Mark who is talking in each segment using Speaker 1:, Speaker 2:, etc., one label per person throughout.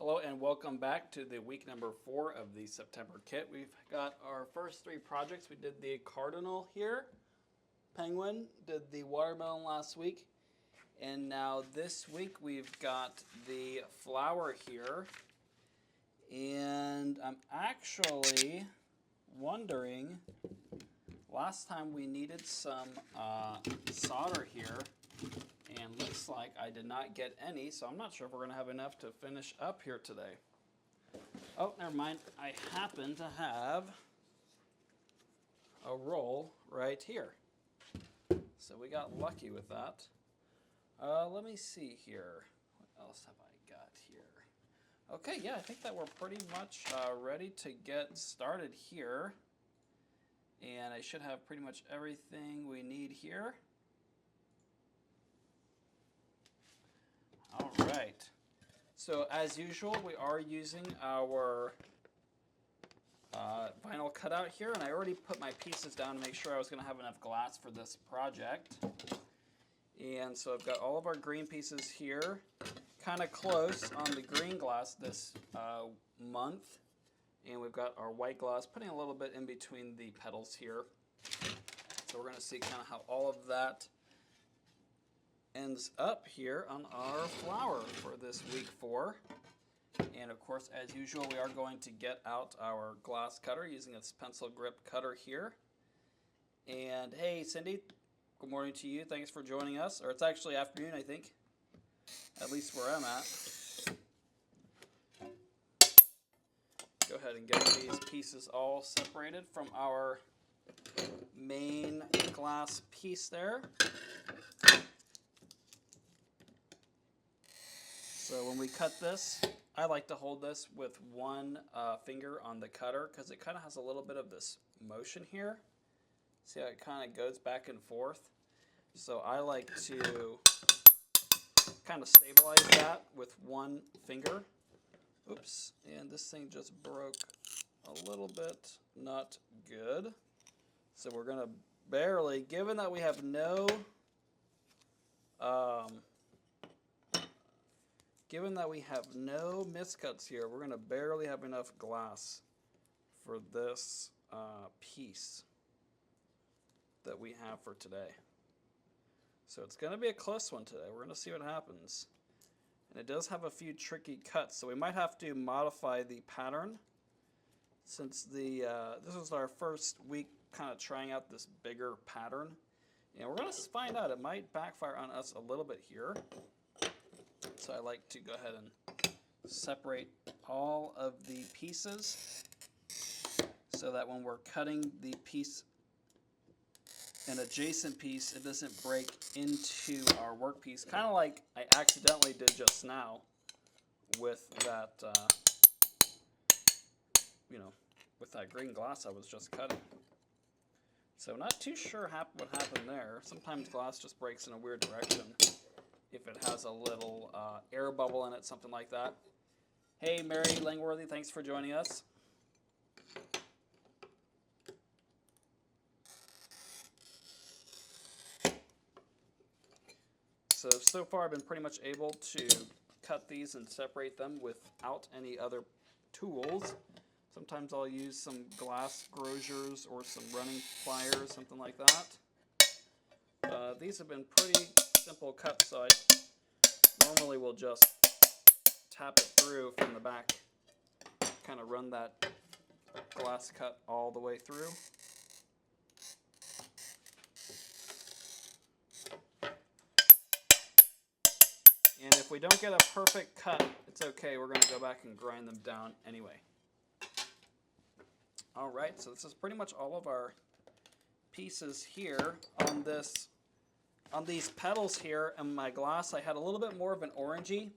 Speaker 1: Hello and welcome back to the week number 4 of the September kit. We've got our first 3 projects. We did the cardinal here, penguin, did the watermelon last week, and now this week we've got the flower here. And I'm actually wondering, last time we needed some solder here, and looks like I did not get any, so I'm not sure if we're going to have enough to finish up here today. Oh, never mind. I happen to have a roll right here. So we got lucky with that. Let me see here. What else have I got here? Okay, yeah, I think that we're pretty much ready to get started here. And I should have pretty much everything we need here. All right, so as usual, we are using our vinyl cutout here, and I already put my pieces down to make sure I was going to have enough glass for this project. And so I've got all of our green pieces here, kind of close on the green glass this month. And we've got our white glass, putting a little bit in between the petals here. So we're going to see kind of how all of that ends up here on our flower for this week 4. And of course, as usual, we are going to get out our glass cutter using this pencil grip cutter here. And hey, Cindy, good morning to you. Thanks for joining us. Or it's actually afternoon, I think, at least where I'm at. Go ahead and get these pieces all separated from our main glass piece there. So when we cut this, I like to hold this with one finger on the cutter because it kind of has a little bit of this motion here. See how it kind of goes back and forth? So I like to kind of stabilize that with one finger. Oops, and this thing just broke a little bit. Not good. So we're going to barely, given that we have no miscuts here, we're going to barely have enough glass for this piece that we have for today. So it's going to be a close one today. We're going to see what happens. And it does have a few tricky cuts, so we might have to modify the pattern since this was our first week kind of trying out this bigger pattern. And we're going to find out. It might backfire on us a little bit here. So I like to go ahead and separate all of the pieces so that when we're cutting the piece, an adjacent piece, it doesn't break into our workpiece, kind of like I accidentally did just now with that, with that green glass I was just cutting. So not too sure what happened there. Sometimes glass just breaks in a weird direction if it has a little air bubble in it, something like that. Hey, Mary Langworthy, thanks for joining us. So far I've been pretty much able to cut these and separate them without any other tools. Sometimes I'll use some glass grosures or some running pliers, something like that. These have been pretty simple cuts, so I normally will just tap it through from the back, kind of run that glass cut all the way through. And if we don't get a perfect cut, it's okay. We're going to go back and grind them down anyway. All right, so this is pretty much all of our pieces here on these petals here. And my glass, I had a little bit more of an orangey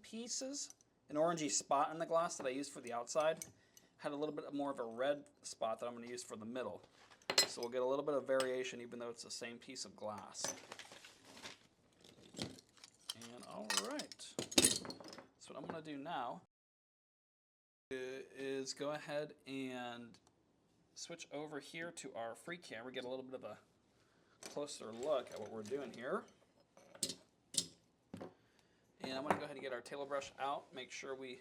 Speaker 1: an orangey spot in the glass that I used for the outside. Had a little bit more of a red spot that I'm going to use for the middle. So we'll get a little bit of variation even though it's the same piece of glass. And all right, so what I'm going to do now is go ahead and switch over here to our free camera, get a little bit of a closer look at what we're doing here. And I'm going to go ahead and get our table brush out, make sure we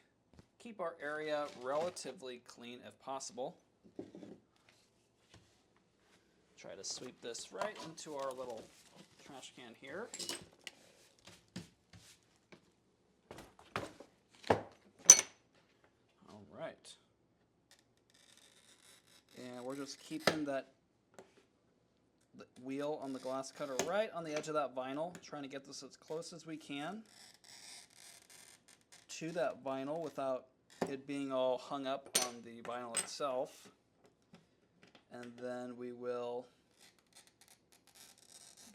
Speaker 1: keep our area relatively clean if possible. Try to sweep this right into our little trash can here. All right. And we're just keeping that wheel on the glass cutter right on the edge of that vinyl, trying to get this as close as we can to that vinyl without it being all hung up on the vinyl itself. And then we will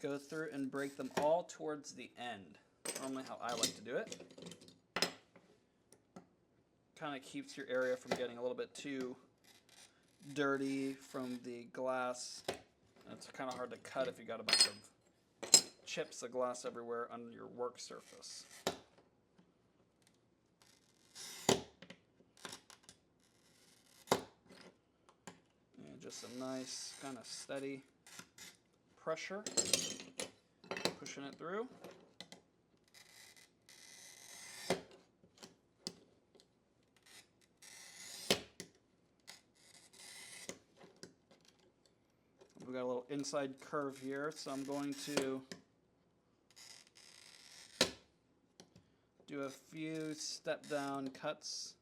Speaker 1: go through and break them all towards the end. Normally how I like to do it. Kind of keeps your area from getting a little bit too dirty from the glass. It's kind of hard to cut if you got a bunch of chips of glass everywhere on your work surface. And just a nice kind of steady pressure, pushing it through. We've got a little inside curve here, so I'm going to do a few step down cuts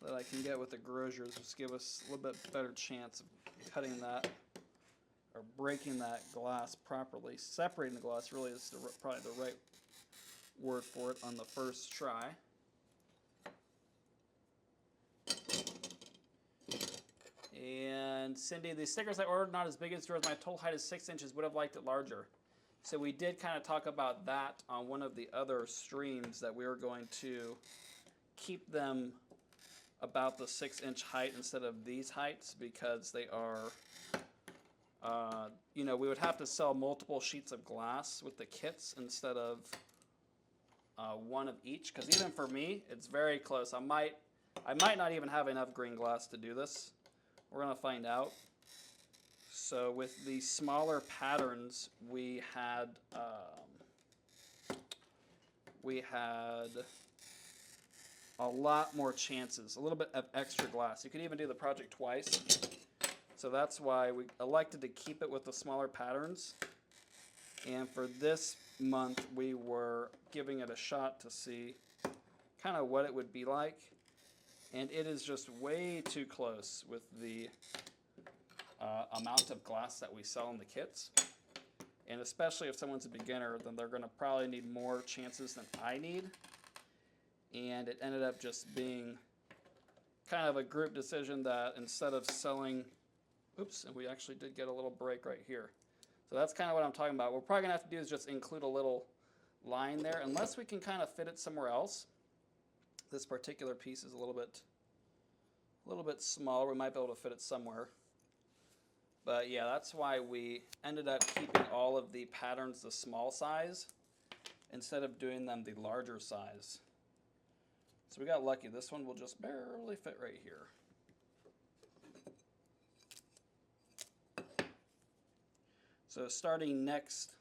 Speaker 1: that I can get with the grosers, which give us a little bit better chance of cutting that or breaking that glass properly. Separating the glass really is probably the right word for it on the first try. And Cindy, the stickers I ordered not as big as yours. My total height is 6 inches. Would have liked it larger. So we did kind of talk about that on one of the other streams, that we were going to keep them about the 6-inch height instead of these heights, because they are, you know, we would have to sell multiple sheets of glass with the kits instead of one of each. Because even for me, it's very close. I might not even have enough green glass to do this. We're going to find out. So with the smaller patterns, we had a lot more chances, a little bit of extra glass. You could even do the project twice. So that's why we elected to keep it with the smaller patterns. And for this month, we were giving it a shot to see kind of what it would be like. And it is just way too close with the amount of glass that we sell in the kits. And especially if someone's a beginner, then they're going to probably need more chances than I need. And it ended up just being kind of a group decision that instead of selling, oops, and we actually did get a little break right here. So that's kind of what I'm talking about. What we're probably going to have to do is just include a little line there, unless we can kind of fit it somewhere else. This particular piece is a little bit smaller. We might be able to fit it somewhere. But yeah, that's why we ended up keeping all of the patterns the small size instead of doing them the larger size. So we got lucky. This one will just barely fit right here. So starting next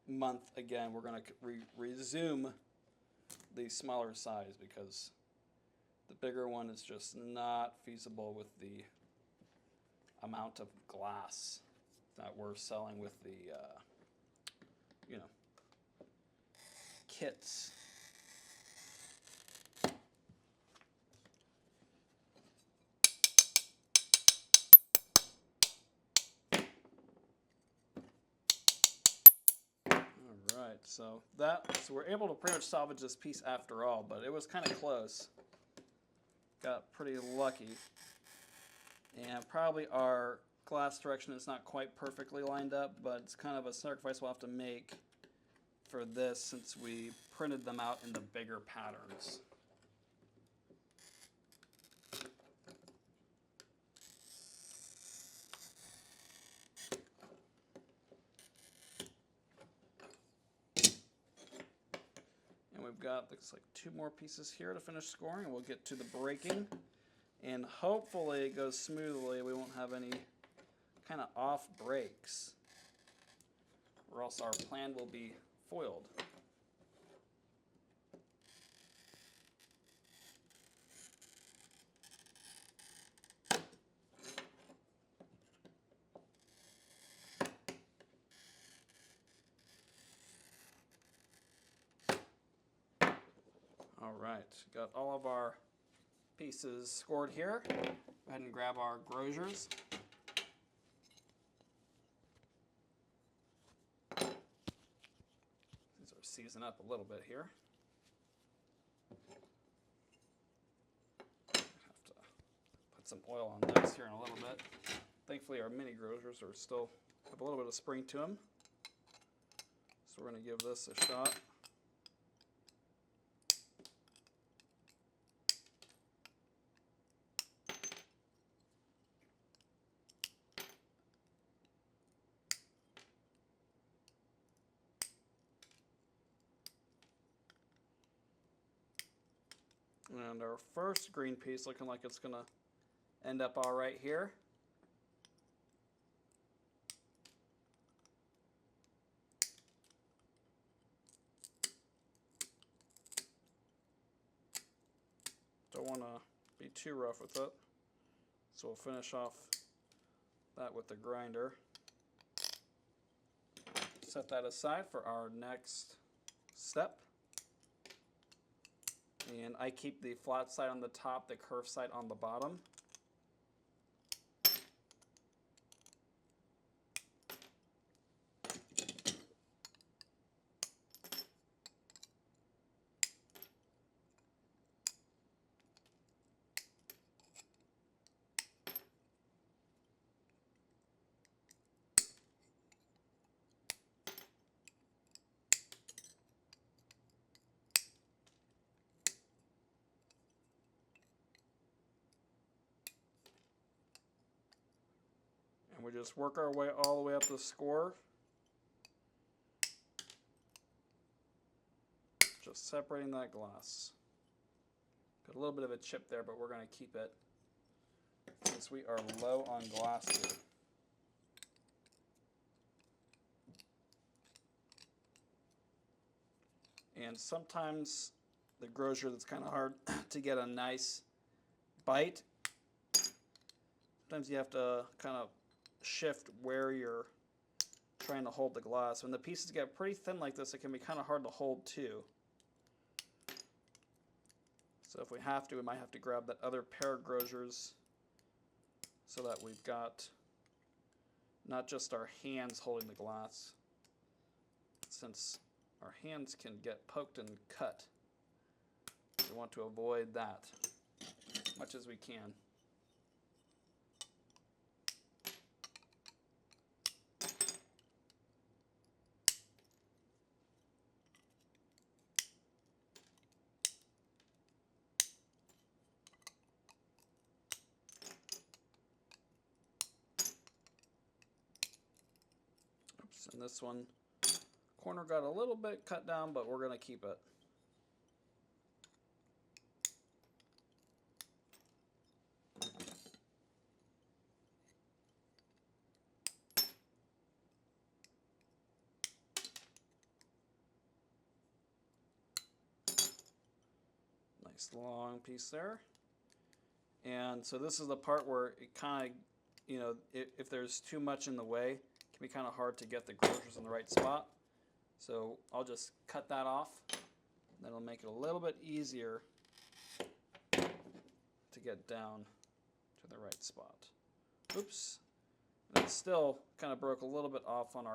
Speaker 1: month, again, we're going to resume the smaller size, because the bigger one is just not feasible with the amount of glass that we're selling with the, you know, kits. Alright, so we're able to pretty much salvage this piece after all, but it was kind of close. Got pretty lucky. And probably our glass direction is not quite perfectly lined up, but it's kind of a sacrifice we'll have to make for this since we printed them out in the bigger patterns. And we've got, looks like 2 more pieces here to finish scoring, and we'll get to the breaking. And hopefully it goes smoothly. We won't have any kind of off breaks, or else our plan will be foiled. All right, got all of our pieces scored here. Go ahead and grab our grosers. These are seasoned up a little bit here. Have to put some oil on those here in a little bit. Thankfully, our mini grosers are still have a little bit of spring to them. So we're going to give this a shot. And our first green piece looking like it's going to end up all right here. Don't want to be too rough with it. So we'll finish off that with the grinder. Set that aside for our next step. And I keep the flat side on the top, the curved side on the bottom. And we just work our way all the way up the score. Just separating that glass. Got a little bit of a chip there, but we're going to keep it since we are low on glass here. And sometimes the grocer that's kind of hard to get a nice bite. Sometimes you have to kind of shift where you're trying to hold the glass. When the pieces get pretty thin like this, it can be kind of hard to hold too. So if we have to, we might have to grab that other pair of grosers so that we've got not just our hands holding the glass, since our hands can get poked and cut. We want to avoid that as much as we can. Oops, and this one, corner got a little bit cut down, but we're going to keep it. Nice long piece there. And so this is the part where it kind of, you know, if there's too much in the way, it can be kind of hard to get the grosers in the right spot. So I'll just cut that off. That'll make it a little bit easier to get down to the right spot. Oops. And it still kind of broke a little bit off on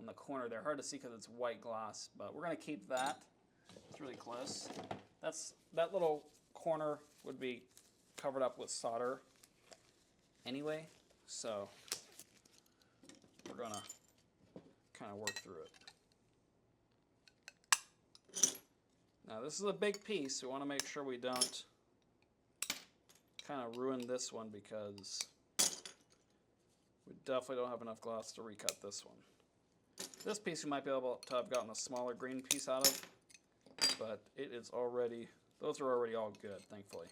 Speaker 1: the corner there. Hard to see because it's white glass, but we're going to keep that. It's really close. That little corner would be covered up with solder anyway, so we're going to kind of work through it. Now this is a big piece. We want to make sure we don't kind of ruin this one because we definitely don't have enough glass to recut this one. This piece we might be able to have gotten a smaller green piece out of, but it is already, those are already all good, thankfully.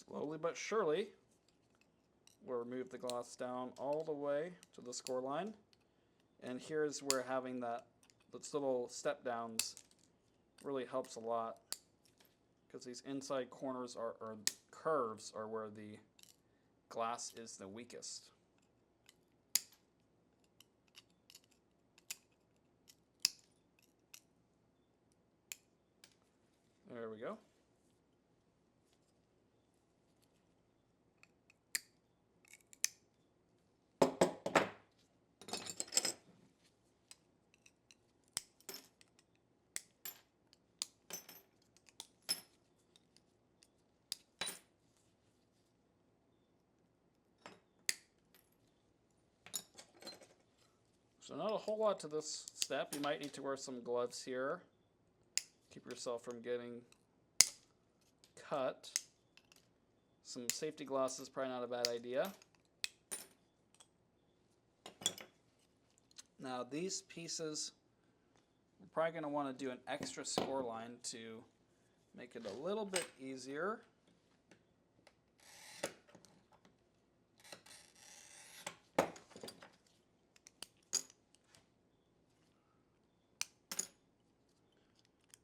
Speaker 1: Slowly but surely, we'll remove the glass down all the way to the score line. And here's where having those little step downs really helps a lot, because these inside corners or curves are where the glass is the weakest. There we go. So not a whole lot to this step. You might need to wear some gloves here. Keep yourself from getting cut. Some safety glasses, probably not a bad idea. Now these pieces, we're probably going to want to do an extra score line to make it a little bit easier.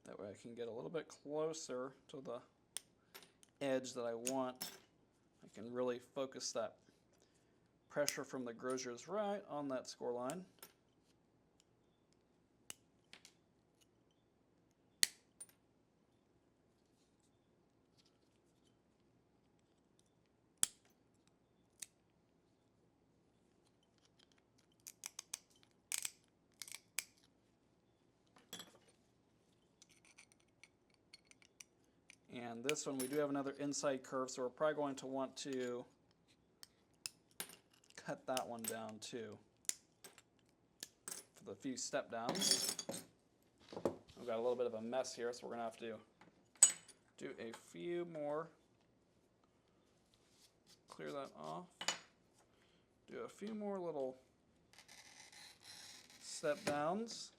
Speaker 1: That way I can get a little bit closer to the edge that I want. I can really focus that pressure from the grosiers right on that score line. And this one, we do have another inside curve, so we're probably going to want to cut that one down too for the few step downs. We've got a little bit of a mess here, so we're going to have to do a few more. Clear that off. Do a few more little step downs.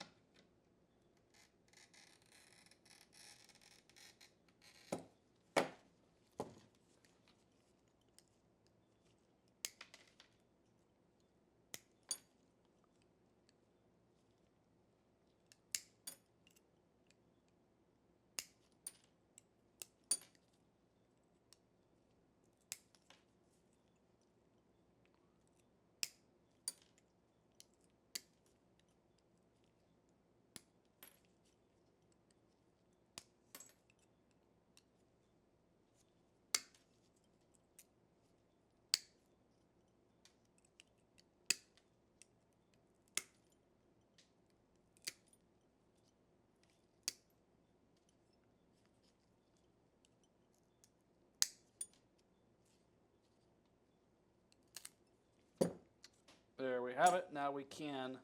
Speaker 1: There we have it. Now we can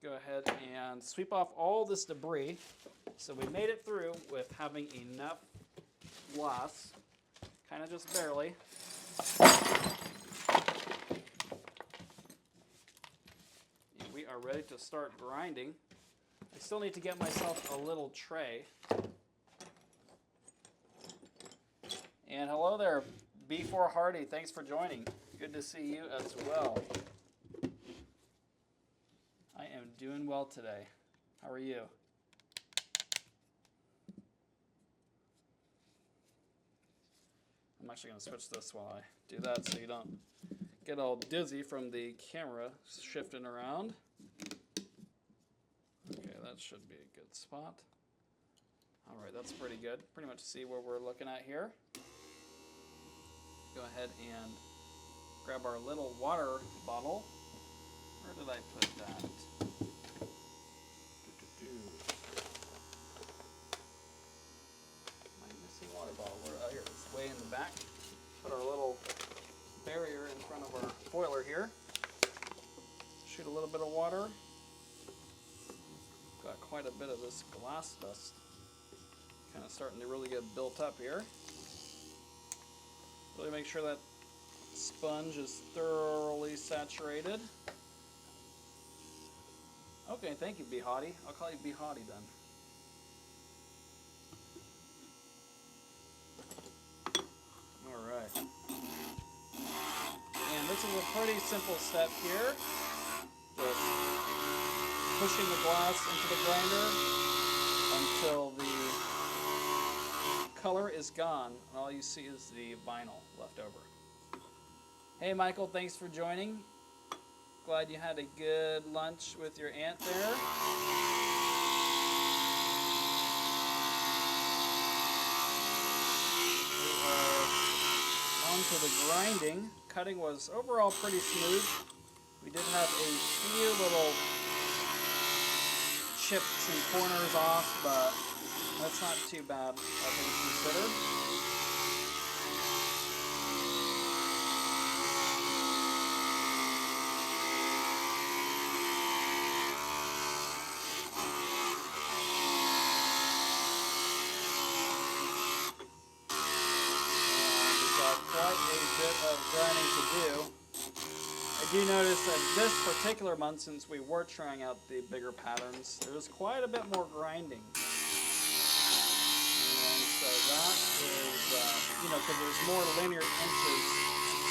Speaker 1: go ahead and sweep off all this debris. So we made it through with having enough glass, kind of just barely. And we are ready to start grinding. I still need to get myself a little tray. And hello there, B4 Hardy. Thanks for joining. Good to see you as well. I am doing well today. How are you? I'm actually going to switch this while I do that so you don't get all dizzy from the camera shifting around. Okay, that should be a good spot. All right, that's pretty good. Pretty much see what we're looking at here. Go ahead and grab our little water bottle. Where did I put that? My missing water bottle. Oh, here, it's way in the back. Put our little barrier in front of our boiler here. Shoot a little bit of water. Got quite a bit of this glass dust. Kind of starting to really get built up here. Really make sure that sponge is thoroughly saturated. Okay, thank you, B Hottie. I'll call you B Hottie then. pretty simple step here. Just pushing the glass into the grinder until the color is gone, and all you see is the vinyl left over. Hey Michael, thanks for joining. Glad you had a good lunch with your aunt there. We are on to the grinding. Cutting was overall pretty smooth. We did have a few little chips and corners off, but that's not too bad, all things considered. Grinding to do. I do notice that this particular month, since we were trying out the bigger patterns, there was quite a bit more grinding. And so that is, because there's more linear inches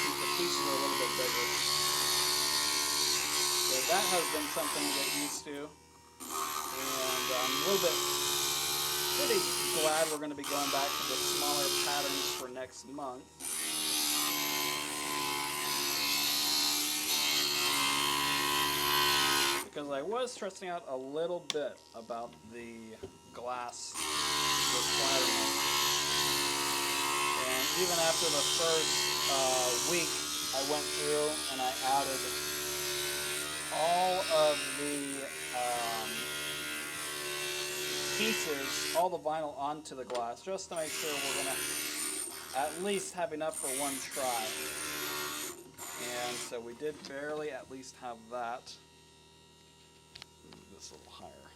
Speaker 1: since the pieces are a little bit bigger. So that has been something to get used to. And I'm a little bit pretty glad we're going to be going back to the smaller patterns for next month. Because I was stressing out a little bit about the glass requirement. And even after the first week, I went through and I added all of the pieces, all the vinyl onto the glass, just to make sure we're going to at least have enough for one try. And so we did barely at least have that. This a little higher.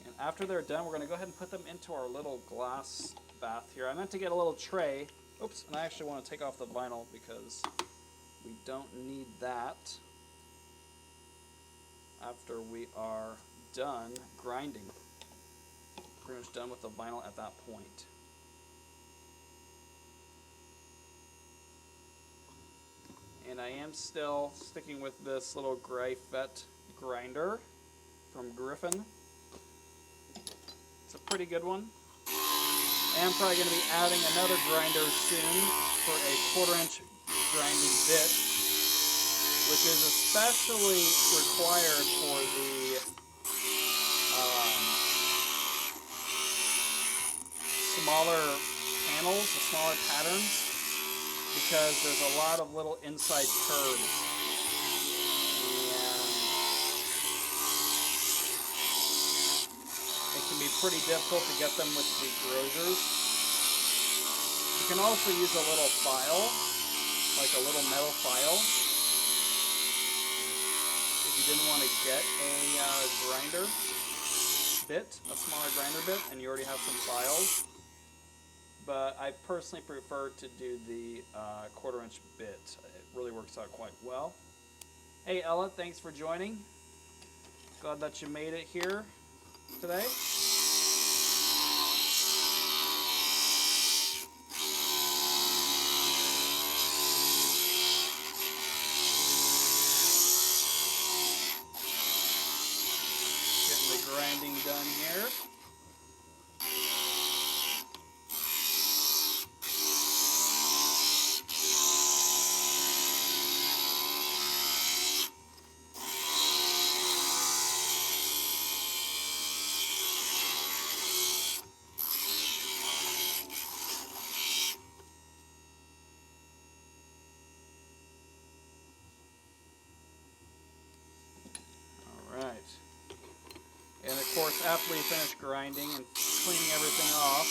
Speaker 1: And after they're done, we're going to go ahead and put them into our little glass bath here. I meant to get a little tray. Oops, and I actually want to take off the vinyl because we don't need that after we are done grinding. Pretty much done with the vinyl at that point. And I am still sticking with this little Gryphette grinder from Griffin. It's a pretty good one. I am probably going to be adding another grinder soon for a 1/4" grinding bit, which is especially required for the smaller panels, the smaller patterns, because there's a lot of little inside curves. And it can be pretty difficult to get them with the grazers. You can also use a little file, like a little metal file, if you didn't want to get a grinder bit, a smaller grinder bit, and you already have some files. But I personally prefer to do the 1/4" bit. It really works out quite well. Hey Ella, thanks for joining. Glad that you made it here today. Getting the grinding done here. After we finish grinding and cleaning everything off,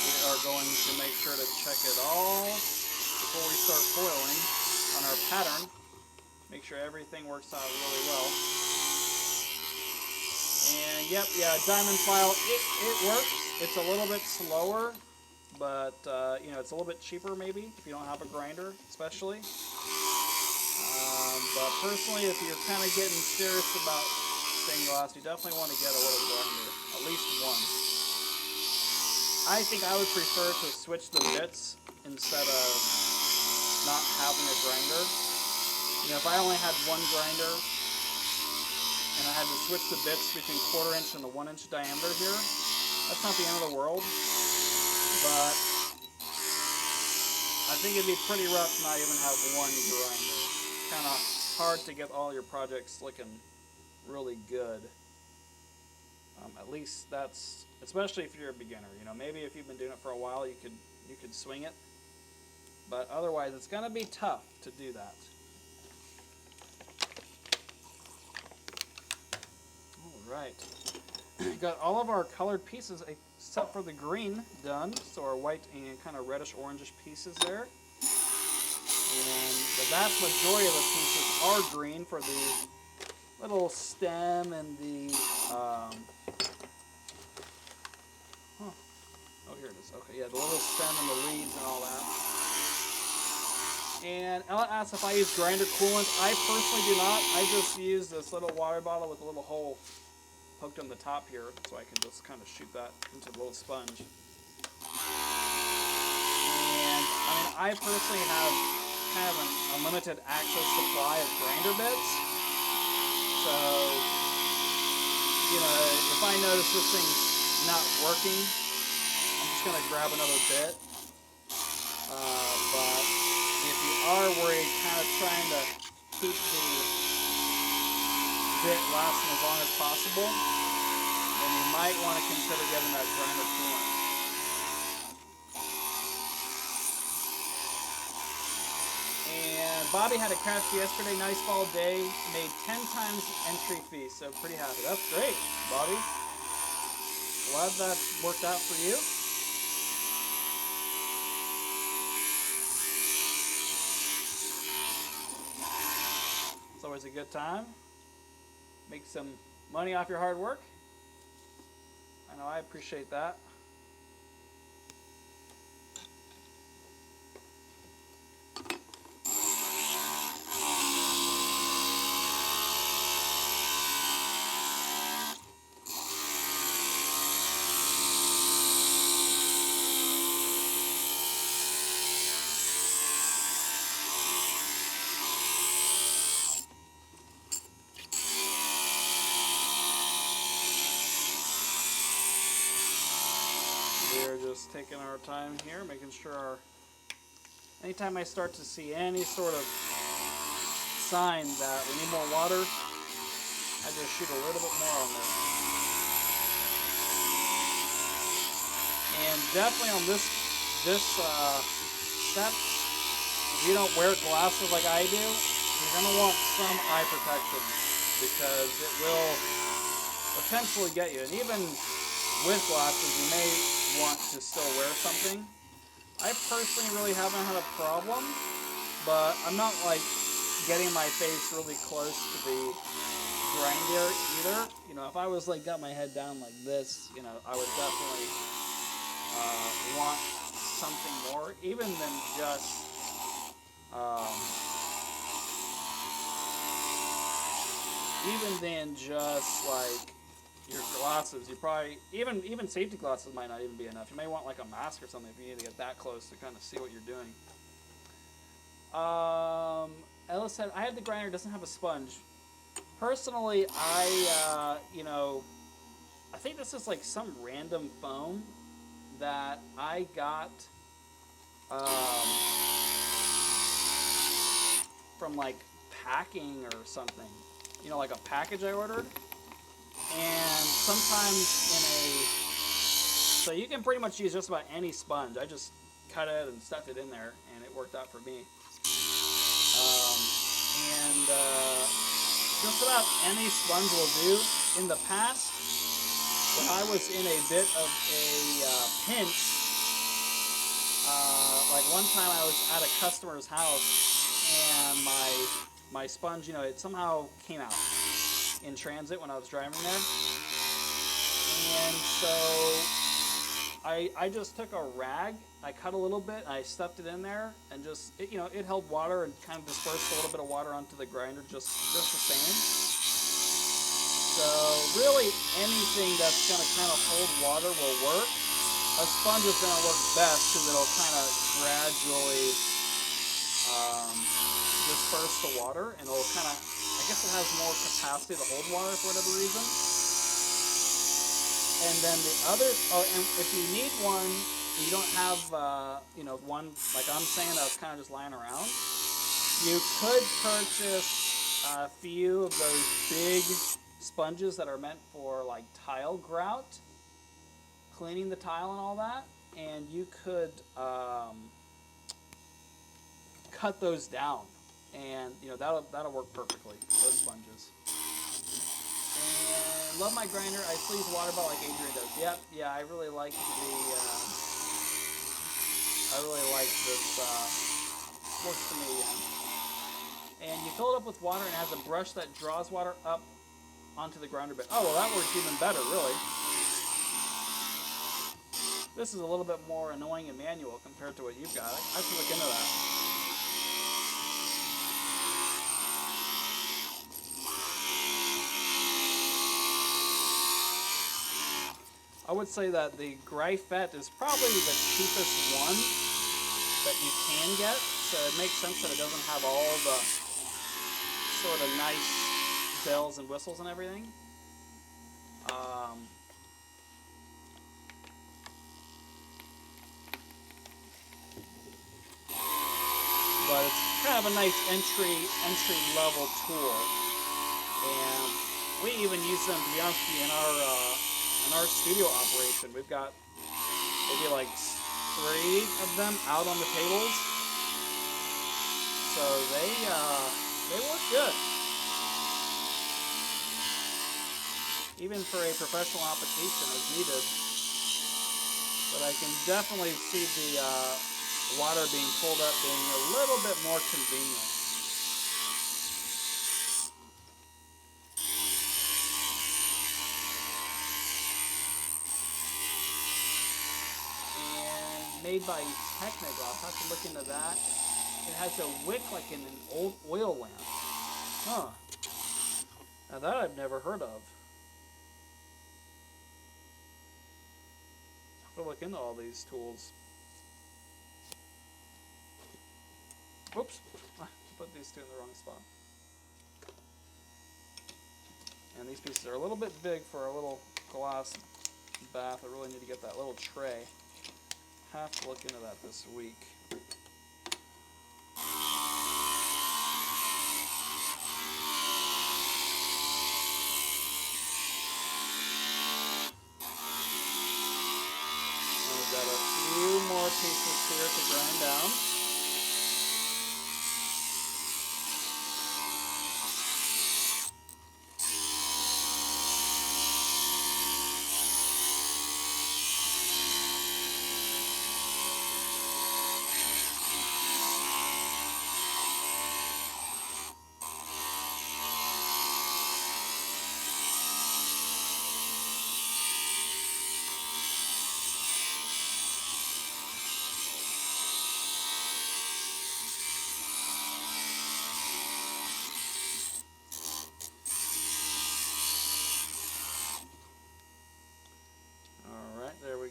Speaker 1: we are going to make sure to check it all before we start foiling on our pattern. Make sure everything works out really well. And yep, yeah, diamond file, it works. It's a little bit slower, but it's a little bit cheaper maybe if you don't have a grinder, especially. But personally, if you're kind of getting serious about stained glass, you definitely want to get a little grinder, at least one. I think I would prefer to switch the bits instead of not having a grinder. You know, if I only had one grinder and I had to switch the bits between 1/4 inch and the 1 inch diameter here, that's not the end of the world. But I think it'd be pretty rough to not even have one grinder. Kind of hard to get all your projects looking really good. At least that's, especially if you're a beginner. You know, maybe if you've been doing it for a while, you could swing it. But otherwise, it's gonna be tough to do that. All right, we got all of our colored pieces except for the green done. So our white and kind of reddish orangish pieces there. And the vast majority of the pieces are green for the little stem and the oh, here it is. Okay, yeah, the little stem and the leaves and all that. And Ella asked if I use grinder coolant. I personally do not. I just use this little water bottle with a little hole poked on the top here, so I can just kind of shoot that into the little sponge. And I mean, I personally have kind of an unlimited access supply of grinder bits. So, you know, if I notice this thing's not working, I'm just going to grab another bit. But if you are worried, kind of trying to keep the bit lasting as long as possible, then you might want to consider getting that grinder coolant. And Bobby had a craft yesterday, nice fall day, made 10 times entry fee, so pretty happy. That's great, Bobby. Glad that worked out for you. It's always a good time. Make some money off your hard work. I know I appreciate that. We're just taking our time here, making sure anytime I start to see any sort of sign that we need more water, I just shoot a little bit more on there. And definitely on this step, if you don't wear glasses like I do, you're going to want some eye protection because it will potentially get you. And even with glasses, you may want to still wear something. I personally really haven't had a problem, but I'm not like getting my face really close to the grinder either. You know, if I was like got my head down like this, you know, I would definitely want something more, even than just like your glasses. You probably even safety glasses might not even be enough. You may want like a mask or something if you need to get that close to kind of see what you're doing. Ella said, I have the grinder, doesn't have a sponge. Personally, I think this is like some random foam that I got from like packing or something. You know, like a package I ordered. And sometimes so you can pretty much use just about any sponge. I just cut it and stuffed it in there, and it worked out for me. Just about any sponge will do. In the past, when I was in a bit of a pinch, like one time I was at a customer's house, and my sponge, you know, it somehow came out in transit when I was driving there. And so I just took a rag, I cut a little bit, I stuffed it in there, and just, it held water and kind of dispersed a little bit of water onto the grinder just the same. So really anything that's going to kind of hold water will work. A sponge is going to work best because it'll kind of gradually disperse the water, and it'll kind of, I guess it has more capacity to hold water for whatever reason. And then the other, oh, and if you need one, you don't have, one like I'm saying that's kind of just lying around. You could purchase a few of those big sponges that are meant for like tile grout, cleaning the tile and all that, and you could cut those down, and that'll work perfectly. Those sponges. And love my grinder. I sleeve water bottle like Adrian does. Yep, yeah, I really like this. Works for me. Yeah. And you fill it up with water, and it has a brush that draws water up onto the grinder bit. Oh well, that works even better, really. This is a little bit more annoying and manual compared to what you've got. I have to look into that. I would say that the Gryphette is probably the cheapest one that you can get, so it makes sense that it doesn't have all the sort of nice bells and whistles and everything. But it's kind of a nice entry level tool, and we even use them, to be honest with you, in our studio operation. We've got maybe like 3 of them out on the tables, so they work good, even for a professional application as needed. But I can definitely see the water being pulled up being a little bit more convenient. And made by Technic, I'll have to look into that. It has a wick like in an old oil lamp. Huh. Now that I've never heard of. I'll have to look into all these tools. Whoops, I put these two in the wrong spot. And these pieces are a little bit big for a little glass bath. I really need to get that little tray. Have to look into that this week. And we've got a few more pieces here to grind down.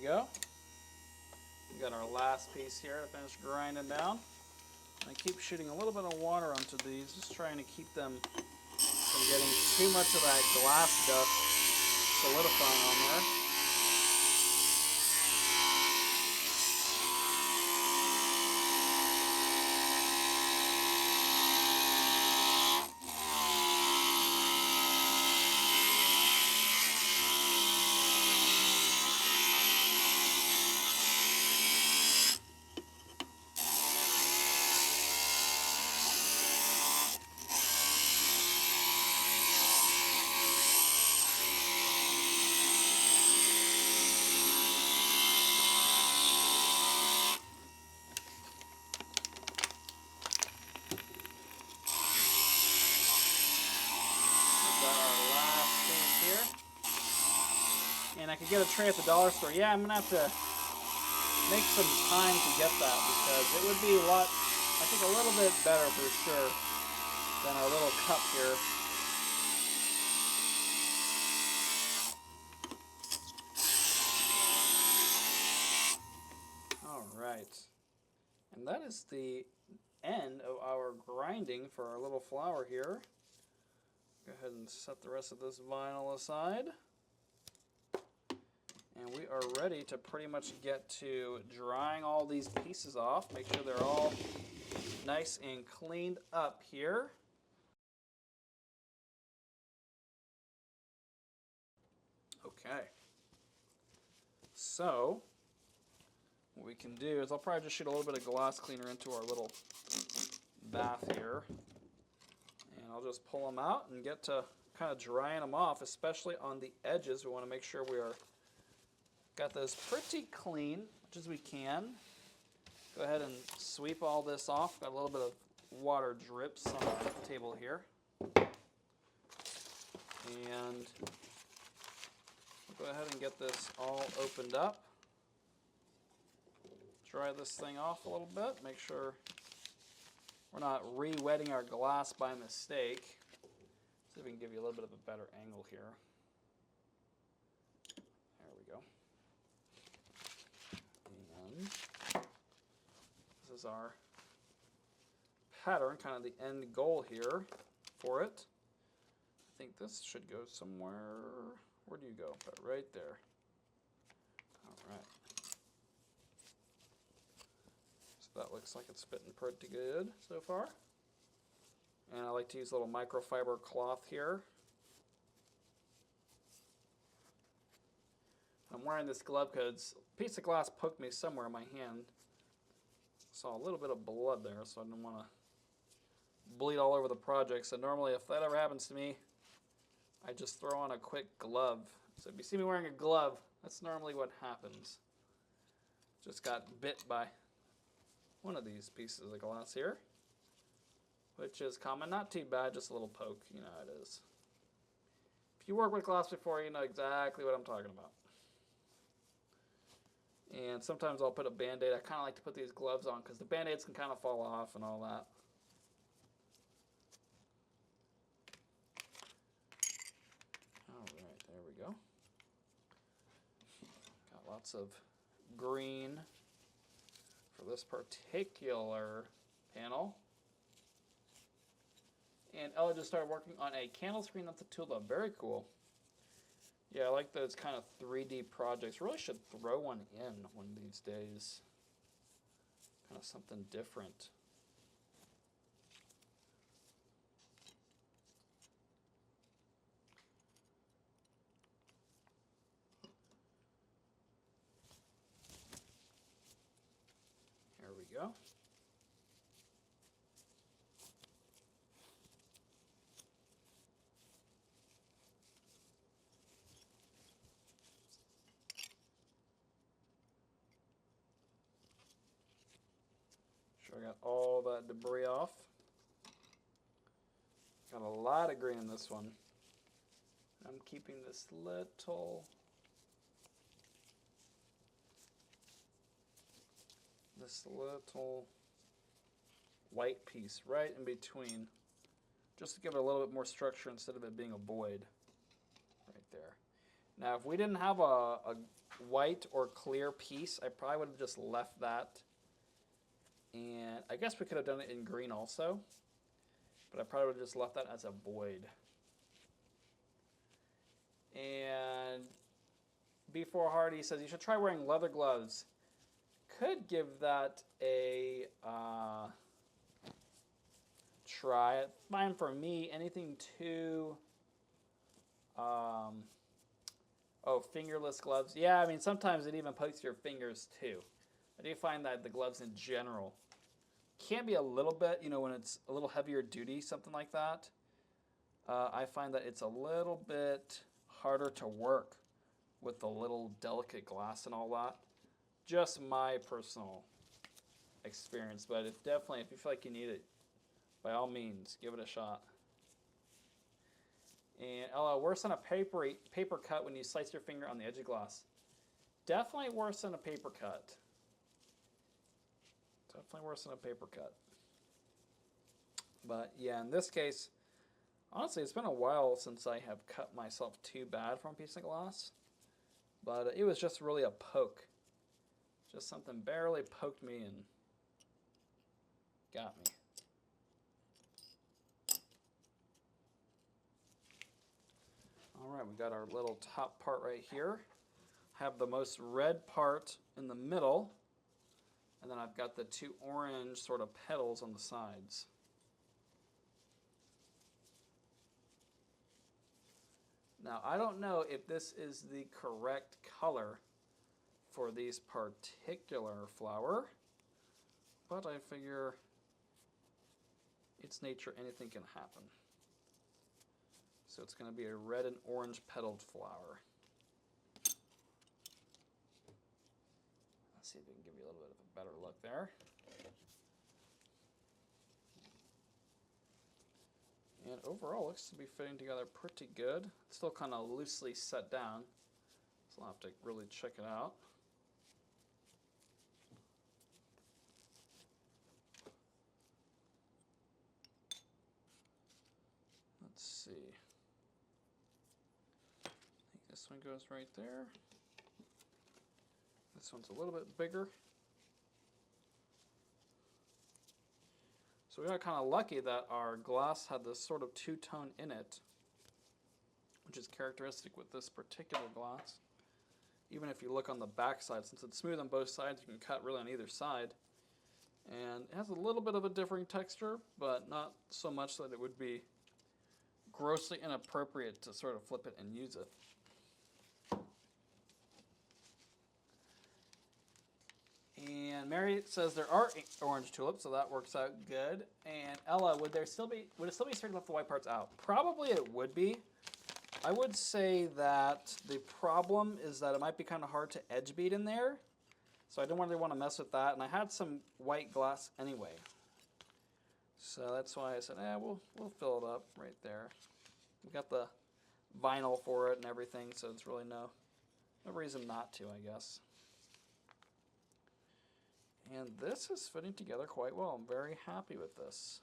Speaker 1: Go. We got our last piece here to finish grinding down. I keep shooting a little bit of water onto these, just trying to keep them from getting too much of that glass dust solidifying on there. And I could get a tray at the dollar store. Yeah, I'm going to have to make some time to get that, because it would be a lot, I think a little bit better for sure than our little cup here. Alright. And that is the end of our grinding for our little flower here. Go ahead and set the rest of this vinyl aside. And we are ready to pretty much get to drying all these pieces off. Make sure they're all nice and cleaned up here. Okay. So, what we can do is I'll probably just shoot a little bit of glass cleaner into our little bath here. And I'll just pull them out and get to kind of drying them off, especially on the edges. We want to make sure we are got those pretty clean, much as we can. Go ahead and sweep all this off. Got a little bit of water drips on the table here. And we'll go ahead and get this all opened up. Dry this thing off a little bit. Make sure we're not re-wetting our glass by mistake. See if we can give you a little bit of a better angle here. There we go. And this is our pattern, kind of the end goal here for it. I think this should go somewhere. Where do you go? About right there. All right. So that looks like it's fitting pretty good so far. And I like to use a little microfiber cloth here. I'm wearing this glove because a piece of glass poked me somewhere in my hand. Saw a little bit of blood there, so I didn't want to bleed all over the project. So normally if that ever happens to me, I just throw on a quick glove. So if you see me wearing a glove, that's normally what happens. Just got bit by one of these pieces of glass here, which is common. Not too bad, just a little poke, you know how it is. If you work with glass before, you know exactly what I'm talking about. And sometimes I'll put a Band-Aid. I kind of like to put these gloves on because the Band-Aids can kind of fall off and all that. Alright, there we go. Got lots of green for this particular panel. And Ella just started working on a candle screen of the tulip. Very cool. Yeah, I like those kind of 3D projects. Really should throw one in one of these days. Kind of something different. Here we go. Sure, I got all that debris off. Got a lot of green in this one. I'm keeping this little white piece right in between, just to give it a little bit more structure instead of it being a void right there. Now if we didn't have a white or clear piece, I probably would have just left that, and I guess we could have done it in green also, but I probably would have just left that as a void. And B4 Hardy says you should try wearing leather gloves. Could give that a try. It's fine for me. Anything too fingerless gloves. Yeah, I mean sometimes it even pokes your fingers too. I do find that the gloves in general can be a little bit, you know, when it's a little heavier duty, something like that. I find that it's a little bit harder to work with the little delicate glass and all that. Just my personal experience, but if you feel like you need it, by all means, give it a shot. And Ella, worse than a paper cut when you slice your finger on the edge of glass. Definitely worse than a paper cut. Definitely worse than a paper cut. But yeah, in this case, honestly, it's been a while since I have cut myself too bad from a piece of glass. But it was just really a poke. Just something barely poked me in. Got me. All right, we got our little top part right here. Have the most red part in the middle, and then I've got the two orange sort of petals on the sides. Now, I don't know if this is the correct color for these particular flower, but I figure it's nature, anything can happen. So it's going to be a red and orange petaled flower. Let's see if we can give you a little bit of a better look there. And overall, looks to be fitting together pretty good. It's still kind of loosely set down, so I'll have to really check it out. Let's see. I think this one goes right there. This one's a little bit bigger. So we got kind of lucky that our glass had this sort of two-tone in it, which is characteristic with this particular glass. Even if you look on the back side, since it's smooth on both sides, you can cut really on either side. And it has a little bit of a differing texture, but not so much that it would be grossly inappropriate to sort of flip it and use it. And Mary says there are orange tulips, so that works out good. And Ella, would it still be straight to left the white parts out? Probably it would be. I would say that the problem is that it might be kind of hard to edge bead in there. So I don't really want to mess with that. And I had some white glass anyway. So that's why I said, we'll fill it up right there. We got the vinyl for it and everything, so it's really no reason not to, I guess. And this is fitting together quite well. I'm very happy with this.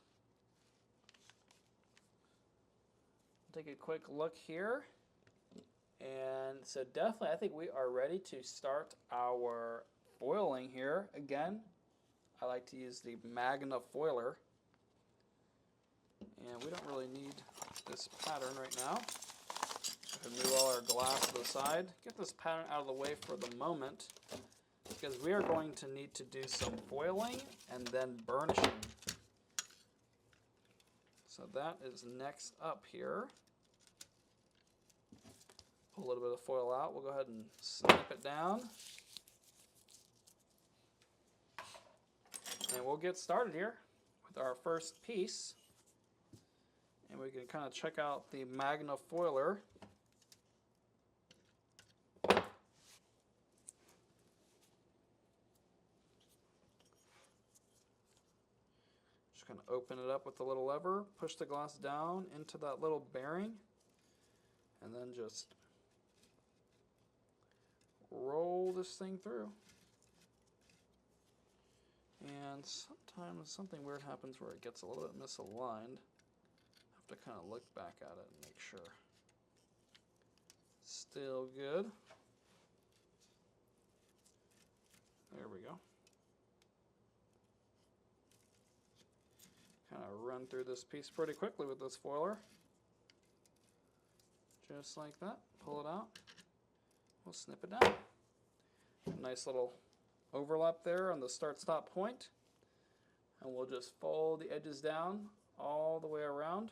Speaker 1: Take a quick look here. And so definitely I think we are ready to start our foiling here. Again, I like to use the Magna foiler. And we don't really need this pattern right now. We can move all our glass to the side. Get this pattern out of the way for the moment, because we are going to need to do some foiling and then burnishing. So that is next up here. Pull a little bit of foil out. We'll go ahead and snip it down. And we'll get started here with our first piece. And we can kind of check out the Magna foiler. Just kind of open it up with the little lever, push the glass down into that little bearing, and then just roll this thing through. And sometimes something weird happens where it gets a little bit misaligned. To kind of look back at it and make sure it's still good. There we go. Kind of run through this piece pretty quickly with this foiler. Just like that. Pull it out. We'll snip it down. Nice little overlap there on the start-stop point. And we'll just fold the edges down all the way around.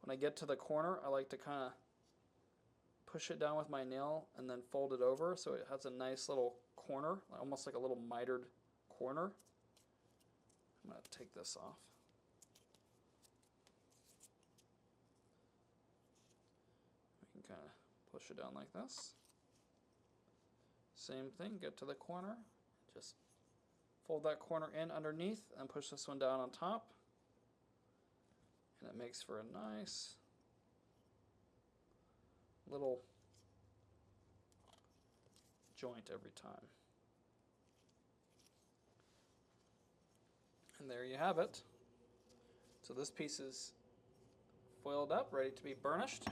Speaker 1: When I get to the corner, I like to kind of push it down with my nail and then fold it over so it has a nice little corner, almost like a little mitered corner. I'm going to take this off. We can kind of push it down like this. Same thing, get to the corner, just fold that corner in underneath and push this one down on top. And it makes for a nice little joint every time. And there you have it. So this piece is foiled up, ready to be burnished.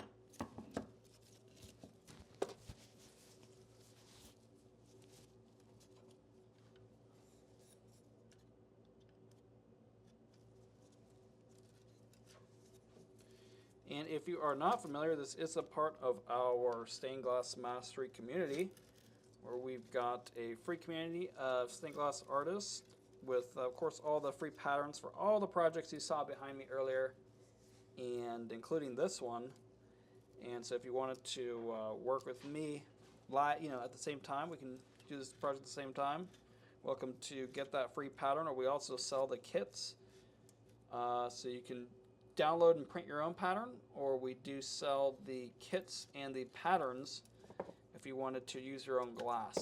Speaker 1: And if you are not familiar, this is a part of our Stained Glass Mastery community, where we've got a free community of stained glass artists with, of course, all the free patterns for all the projects you saw behind me earlier, and including this one. And so if you wanted to work with me at the same time, we can do this project at the same time. Welcome to get that free pattern, or we also sell the kits. So you can download and print your own pattern, or we do sell the kits and the patterns if you wanted to use your own glass.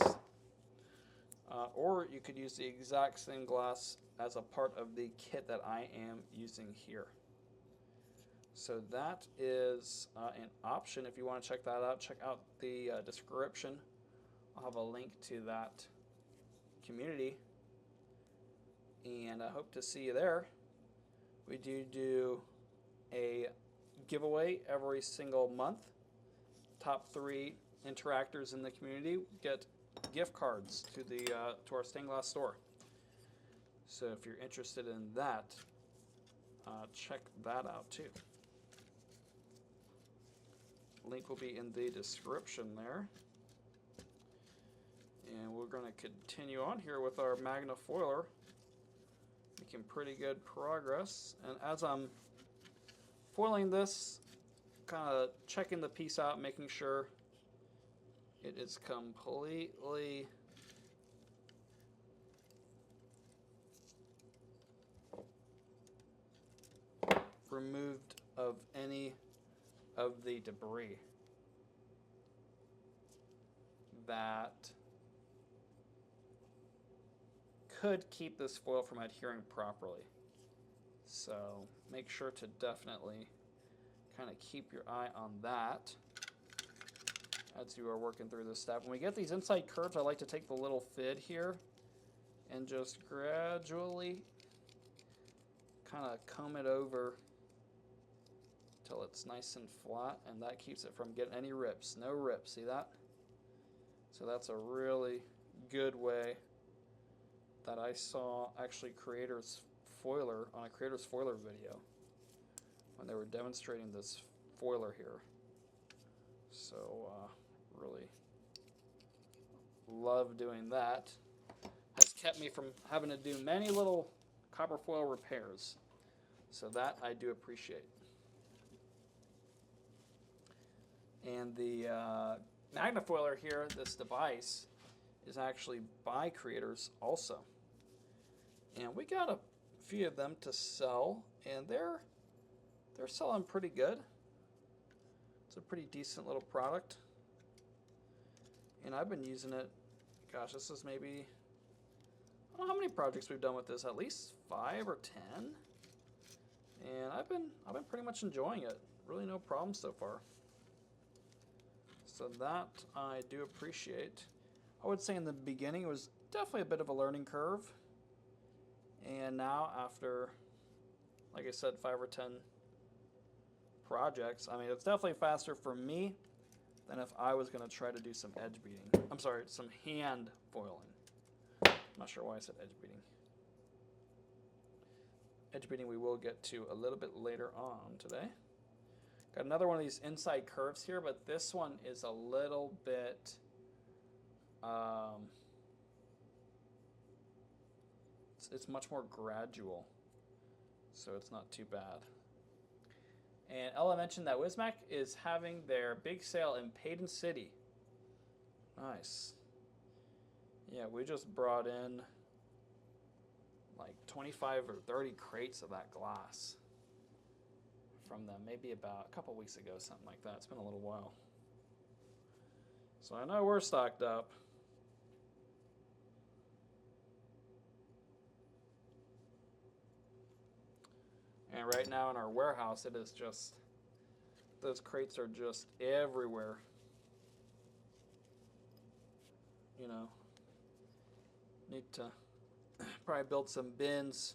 Speaker 1: Or you could use the exact same glass as a part of the kit that I am using here. So that is an option. If you want to check that out, check out the description. I'll have a link to that community, and I hope to see you there. We do a giveaway every single month. Top 3 interactors in the community get gift cards to our stained glass store. So if you're interested in that, check that out too. Link will be in the description there. And we're going to continue on here with our Magna foiler, making pretty good progress. And as I'm foiling this, kind of checking the piece out, making sure it is completely removed of any of the debris that could keep this foil from adhering properly. So make sure to definitely kind of keep your eye on that as you are working through this step. When we get these inside curves, I like to take the little fid here and just gradually kind of comb it over till it's nice and flat, and that keeps it from getting any rips. No rips, see that? So that's a really good way that I saw actually Creator's foiler on a Creator's foiler video when they were demonstrating this foiler here. So really love doing that. Has kept me from having to do many little copper foil repairs. So that I do appreciate. And the Magna foiler here, this device, is actually by Creators also. And we got a few of them to sell, and they're selling pretty good. It's a pretty decent little product. And I've been using it, gosh, this is maybe, I don't know how many projects we've done with this, at least 5 or 10. And I've been pretty much enjoying it. Really no problem so far. So that I do appreciate. I would say in the beginning it was definitely a bit of a learning curve. And now after, like I said, 5 or 10 projects, I mean, it's definitely faster for me than if I was going to try to do some edge beating. I'm sorry, some hand foiling. I'm not sure why I said edge beating. Edge beating we will get to a little bit later on today. Got another one of these inside curves here, but this one is a little bit it's much more gradual, so it's not too bad. And Ella mentioned that Wismac is having their big sale in Payton City. Nice. Yeah, we just brought in like 25 or 30 crates of that glass from them, maybe about a couple weeks ago, something like that. It's been a little while. So I know we're stocked up. And right now in our warehouse, it is just, those crates are just everywhere. You know, need to probably build some bins.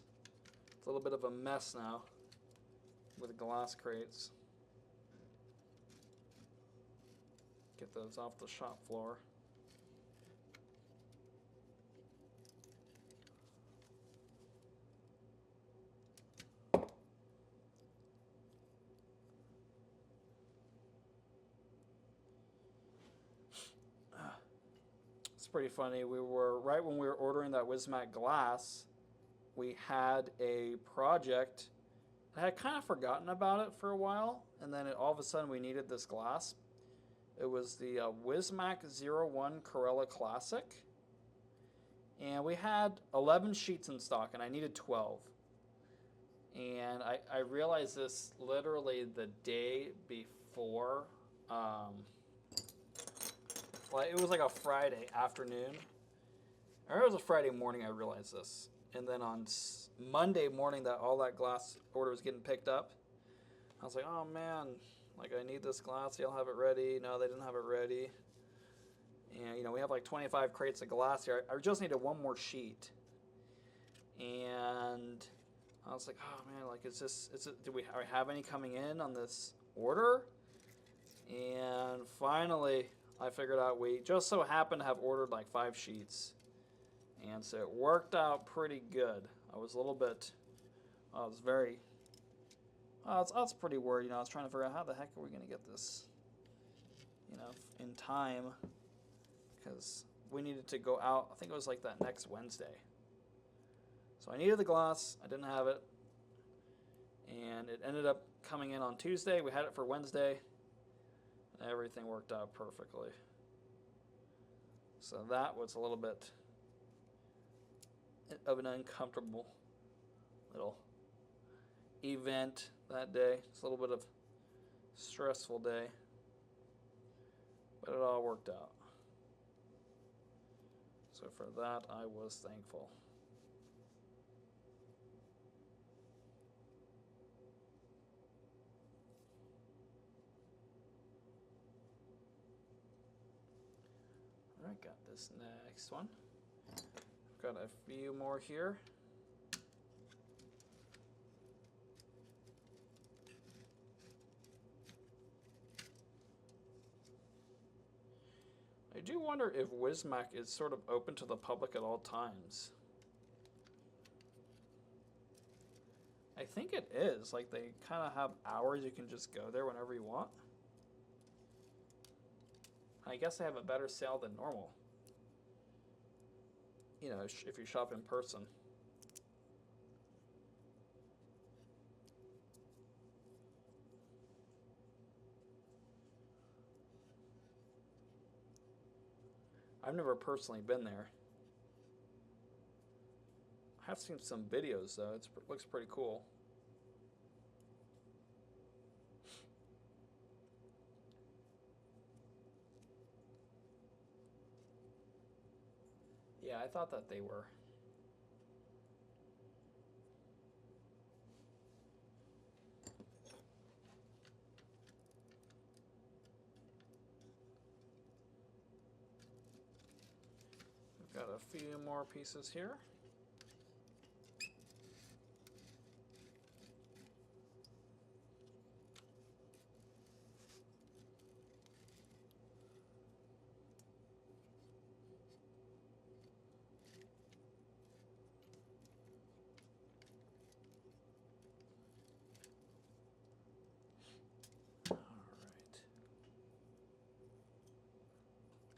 Speaker 1: It's a little bit of a mess now with glass crates. Get those off the shop floor. It's pretty funny. We were right when we were ordering that Wismac glass, we had a project. I had kind of forgotten about it for a while, and then all of a sudden we needed this glass. It was the Wismac 01 Corella Classic, and we had 11 sheets in stock, and I needed 12. And I realized this literally the day before. Well, it was like a Friday afternoon, or it was a Friday morning. I realized this, and then on Monday morning, that all that glass order was getting picked up. I was like, oh man, like I need this glass. They'll have it ready. No, they didn't have it ready. And you know, we have like 25 crates of glass here. I just needed one more sheet, and I was like, oh man, like do we have any coming in on this order? And finally, I figured out we just so happened to have ordered like 5 sheets. And so it worked out pretty good. I was a little bit, I was pretty worried. You know, I was trying to figure out how the heck are we going to get this, you know, in time. Because we needed to go out, I think it was like that next Wednesday. So I needed the glass. I didn't have it. And it ended up coming in on Tuesday. We had it for Wednesday. And everything worked out perfectly. So that was a little bit of an uncomfortable little event that day. It's a little bit of stressful day. But it all worked out. So for that, I was thankful. All right, got this next one. Got a few more here. I do wonder if Wismac is sort of open to the public at all times. I think it is. Like they kind of have hours you can just go there whenever you want. I guess they have a better sale than normal. You know, if you shop in person. I've never personally been there. I have seen some videos though. It looks pretty cool. Yeah, I thought that they were. We've got a few more pieces here.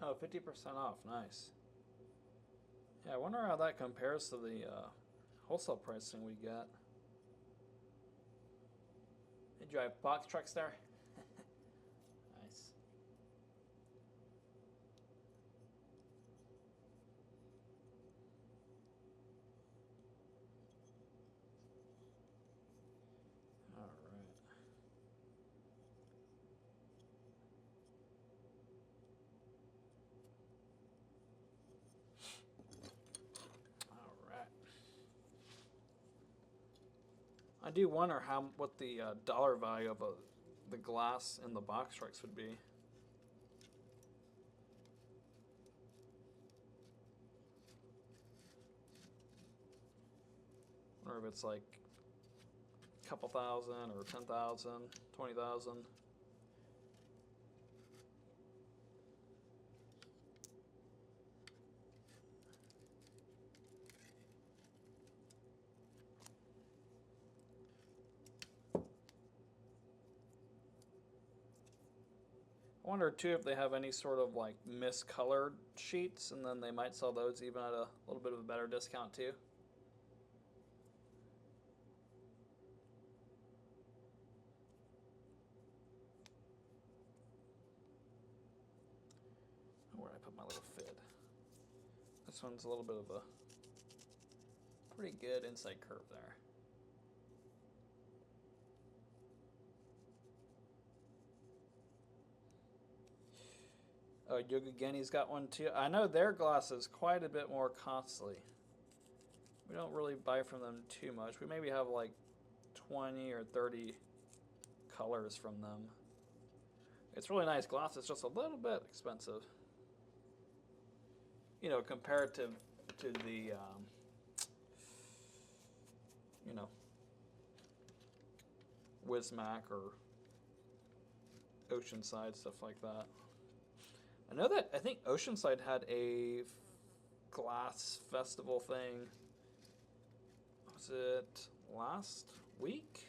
Speaker 1: Oh, 50% off. Nice. Yeah, I wonder how that compares to the wholesale pricing we got. They drive box trucks there? Nice. All right. I do wonder what the dollar value of the glass in the box trucks would be. Or if it's like a couple thousand or 10,000, 20,000. I I wonder too if they have any sort of like miscolored sheets, and then they might sell those even at a little bit of a better discount too. Where did I put my little fid? This one's a little bit of a pretty good inside curve there. Oh, Yoga Genny's got one too. I know their glass is quite a bit more costly. We don't really buy from them too much. We maybe have like 20 or 30 colors from them. It's really nice glass. It's just a little bit expensive. You know, comparative to the, you know, Wismac or Oceanside, stuff like that. I know that I think Oceanside had a glass festival thing. Was it last week?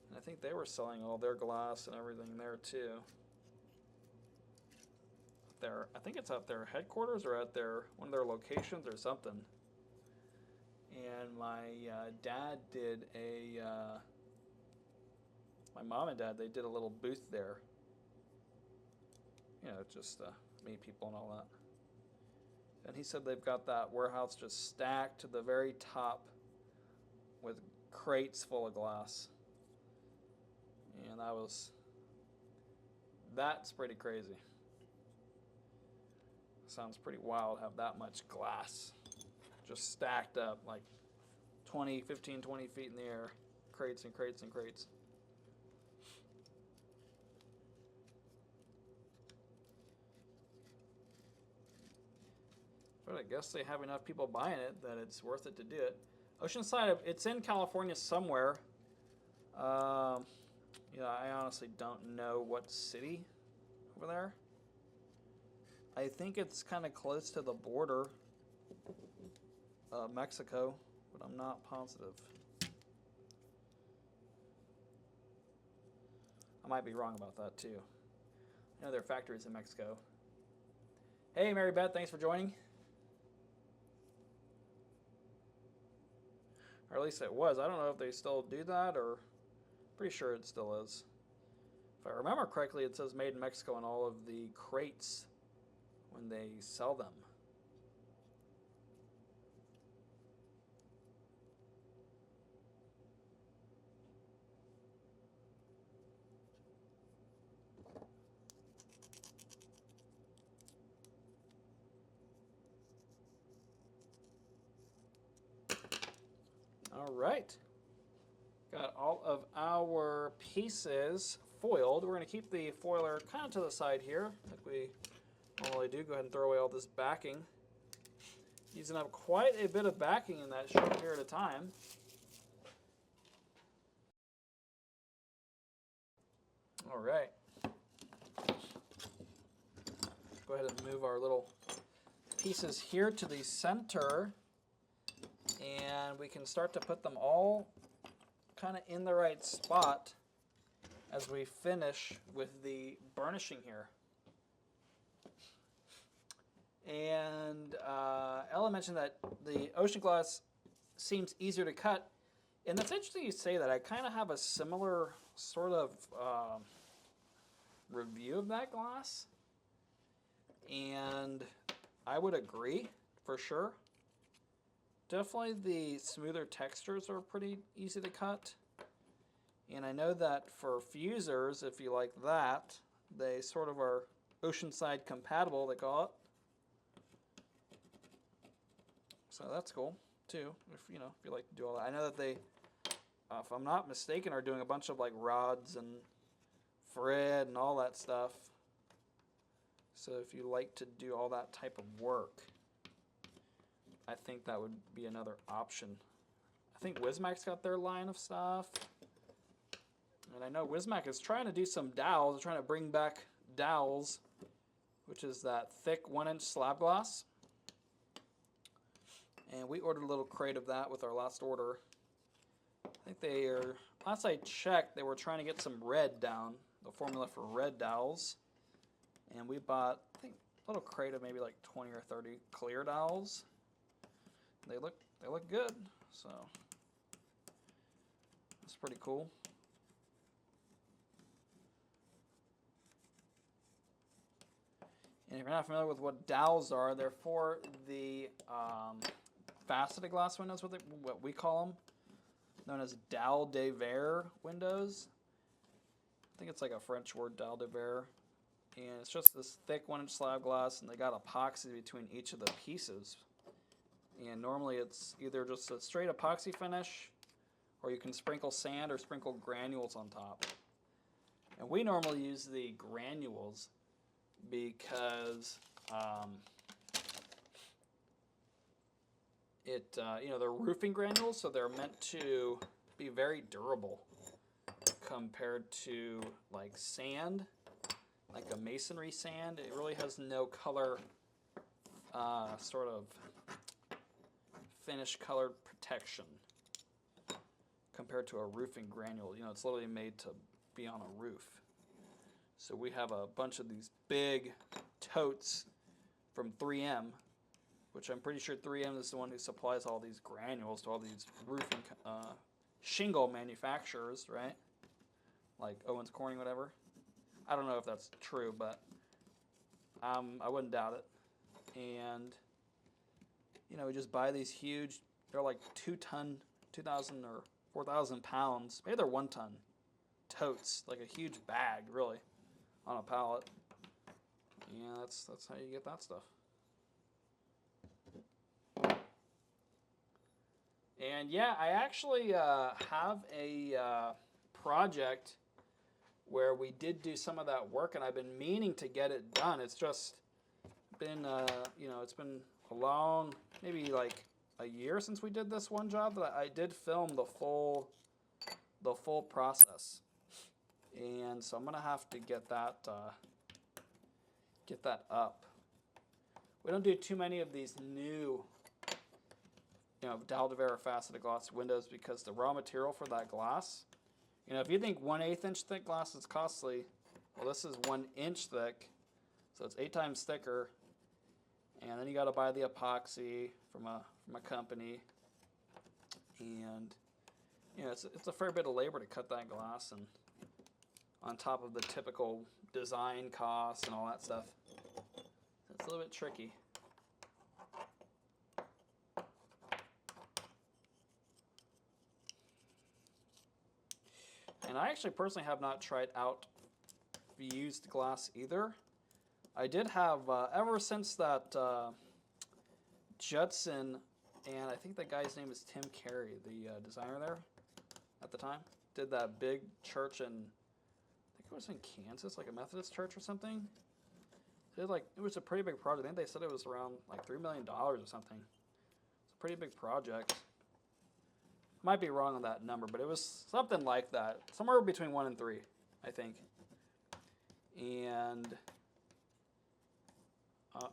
Speaker 1: And I think they were selling all their glass and everything there too. I think it's at their headquarters or at their one of their locations or something. And my dad did a, my mom and dad, they did a little booth there. You know, just meet people and all that. And he said they've got that warehouse just stacked to the very top with crates full of glass. And that's pretty crazy. Sounds pretty wild to have that much glass just stacked up like 15, 20 feet in the air. Crates and crates and crates. But I guess they have enough people buying it that it's worth it to do it. Oceanside, it's in California somewhere. Yeah, I honestly don't know what city over there. I think it's kind of close to the border of Mexico, but I'm not positive. I might be wrong about that too. I know there are factories in Mexico. Hey, Mary Beth, thanks for joining. Or at least it was. I don't know if they still do that, or pretty sure it still is. If I remember correctly, it says made in Mexico on all of the crates when they sell them. All right. Got all of our pieces foiled. We're going to keep the foiler kind of to the side here, like we normally do. Go ahead and throw away all this backing. Using up quite a bit of backing in that short period of time. All right. Go ahead and move our little pieces here to the center, and we can start to put them all kind of in the right spot as we finish with the burnishing here. And Ella mentioned that the ocean glass seems easier to cut, and that's interesting you say that. I kind of have a similar sort of review of that glass, and I would agree for sure. Definitely the smoother textures are pretty easy to cut. And I know that for fusers, if you like that, they sort of are Oceanside compatible, they call it. So that's cool too, if you like to do all that. I know that they, if I'm not mistaken, are doing a bunch of like rods and thread and all that stuff. So if you like to do all that type of work, I think that would be another option. I think Wismac's got their line of stuff. And I know Wismac is trying to do some dowels. They're trying to bring back dowels, which is that thick 1-inch slab glass. And we ordered a little crate of that with our last order. I think they are, last I checked, they were trying to get some red down, the formula for red dowels. And we bought, I think, a little crate of maybe like 20 or 30 clear dowels. They look good, so that's pretty cool. And if you're not familiar with what dowels are, they're for the faceted glass windows, what we call them, known as dalle de verre windows. I think it's like a French word, dalle de verre. And it's just this thick 1-inch slab glass, and they got epoxy between each of the pieces. And normally it's either just a straight epoxy finish, or you can sprinkle sand or sprinkle granules on top. And we normally use the granules because they're roofing granules, so they're meant to be very durable compared to like sand, like a masonry sand. It really has no color, sort of finish colored protection compared to a roofing granule. It's literally made to be on a roof. So we have a bunch of these big totes from 3M, which I'm pretty sure 3M is the one who supplies all these granules to all these roofing shingle manufacturers, right? Like Owens Corning, whatever. I don't know if that's true, but I wouldn't doubt it. And we just buy these huge. They're like 2,000 or 4,000 pounds. Maybe they're 1 ton totes, like a huge bag, really, on a pallet. Yeah, that's how you get that stuff. And yeah, I actually have a project where we did do some of that work, and I've been meaning to get it done. It's just been, it's been a long, maybe like a year since we did this one job, but I did film the full process. And so I'm gonna have to get that up. We don't do too many of these new, dalle de verre faceted glass windows because the raw material for that glass, if you think 1/8 inch thick glass is costly, well, this is 1 inch thick, so it's 8 times thicker. And then you got to buy the epoxy from a company, and it's a fair bit of labor to cut that glass, and on top of the typical design costs and all that stuff, it's a little bit tricky. And I actually personally have not tried out fused glass either. I did have, ever since that Judson, and I think the guy's name is Tim Carey, the designer there at the time, did that big church in, I think it was in Kansas, like a Methodist church or something. It was a pretty big project. I think they said it was around like $3 million or something. It's a pretty big project. Might be wrong on that number, but it was something like that. Somewhere between 1 and 3, I think. And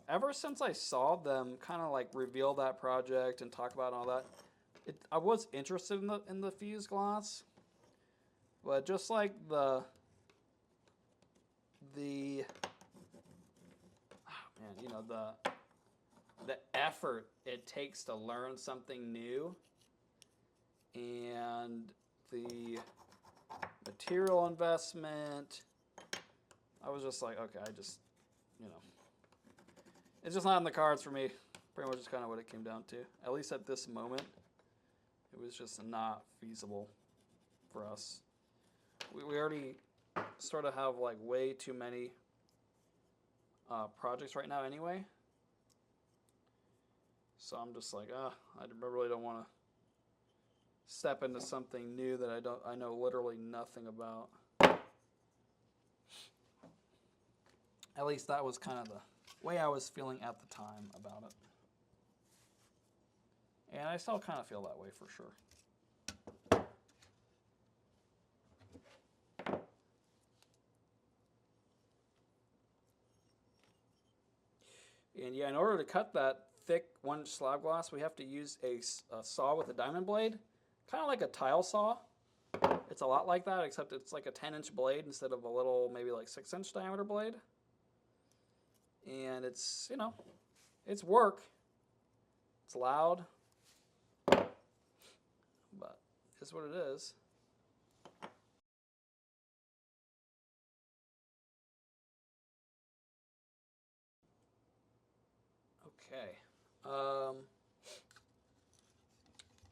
Speaker 1: ever since I saw them kind of like reveal that project and talk about all that, I was interested in the fused glass, but just like the effort it takes to learn something new, and the material investment, I was just like, okay, it's just not in the cards for me. Pretty much just kind of what it came down to. At least at this moment, it was just not feasible for us. We already sort of have like way too many projects right now anyway. So I'm just like, I really don't want to step into something new that I know literally nothing about. At least that was kind of the way I was feeling at the time about it. And I still kind of feel that way for sure. And yeah, in order to cut that thick 1 inch slab glass, we have to use a saw with a diamond blade, kind of like a tile saw. It's a lot like that, except it's like a 10-inch blade instead of a little, maybe like 6-inch diameter blade. And it's, you know, it's work. It's loud, but it's what it is. Okay.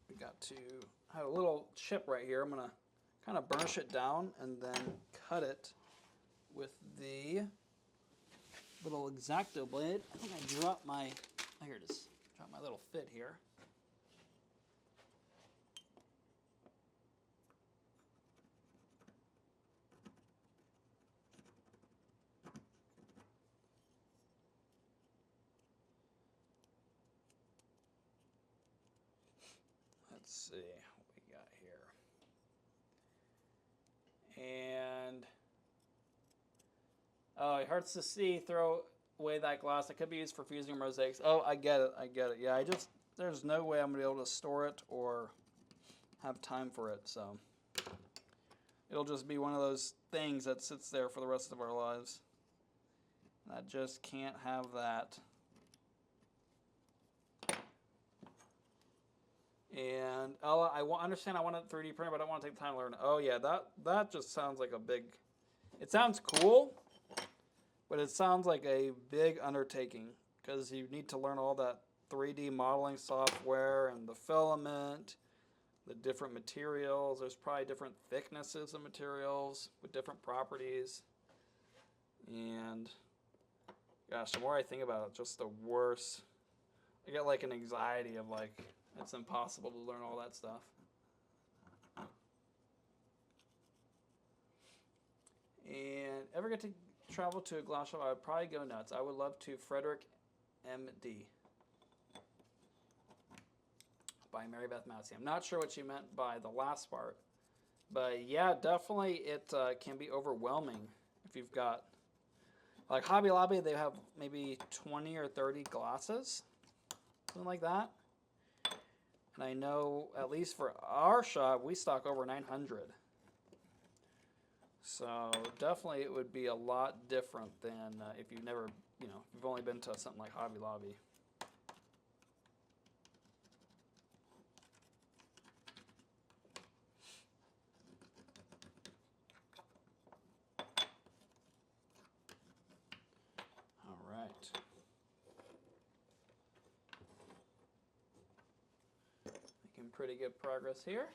Speaker 1: We got to have a little chip right here. I'm gonna kind of burnish it down and then cut it with the little X-Acto blade. I think I dropped my, oh, here it is. Dropped my little fit here. Let's see what we got here. And oh, it hurts to see. Throw away that glass. It could be used for fusing mosaics. Oh, I get it. I get it. Yeah, there's no way I'm gonna be able to store it or have time for it. So it'll just be one of those things that sits there for the rest of our lives. I just can't have that. And I understand I want it 3D print, but I don't want to take the time to learn. Oh yeah, that just sounds like a big. It sounds cool, but it sounds like a big undertaking because you need to learn all that 3D modeling software and the filament, the different materials. There's probably different thicknesses of materials with different properties. And gosh, the more I think about it, just the worse. I get like an anxiety of like, it's impossible to learn all that stuff. And ever get to travel to a glass shop? I would probably go nuts. I would love to. Frederick M.D. by Mary Beth Massey. I'm not sure what she meant by the last part, but yeah, definitely it can be overwhelming if you've got, like Hobby Lobby, they have maybe 20 or 30 glasses, something like that. And I know, at least for our shop, we stock over 900. So definitely it would be a lot different than if you've never, you know, you've only been to something like Hobby Lobby. All right. Making pretty good progress here.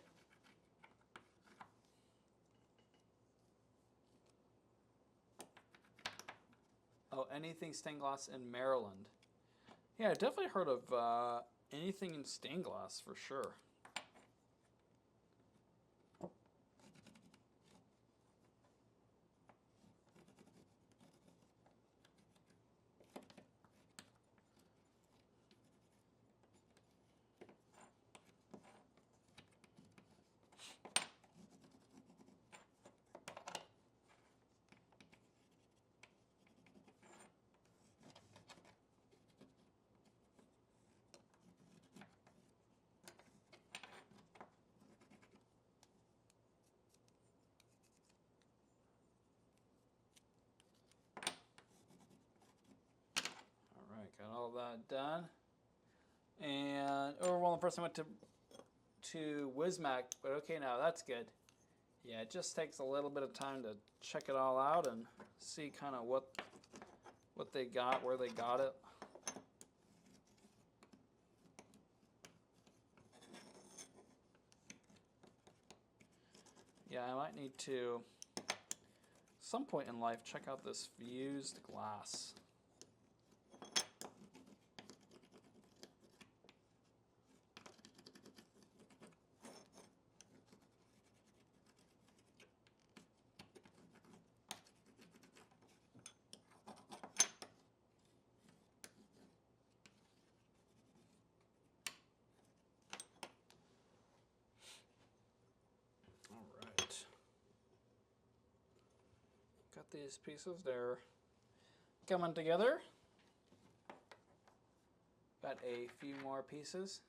Speaker 1: Oh, anything stained glass in Maryland. Yeah, I definitely heard of anything in stained glass for sure. Got all that done. And overwhelming person went to Wismac, but okay, now that's good. Yeah, it just takes a little bit of time to check it all out and see kind of what they got, where they got it. Yeah, I might need to, some point in life, check out this fused glass. Got these pieces, they're coming together. Got a few more pieces.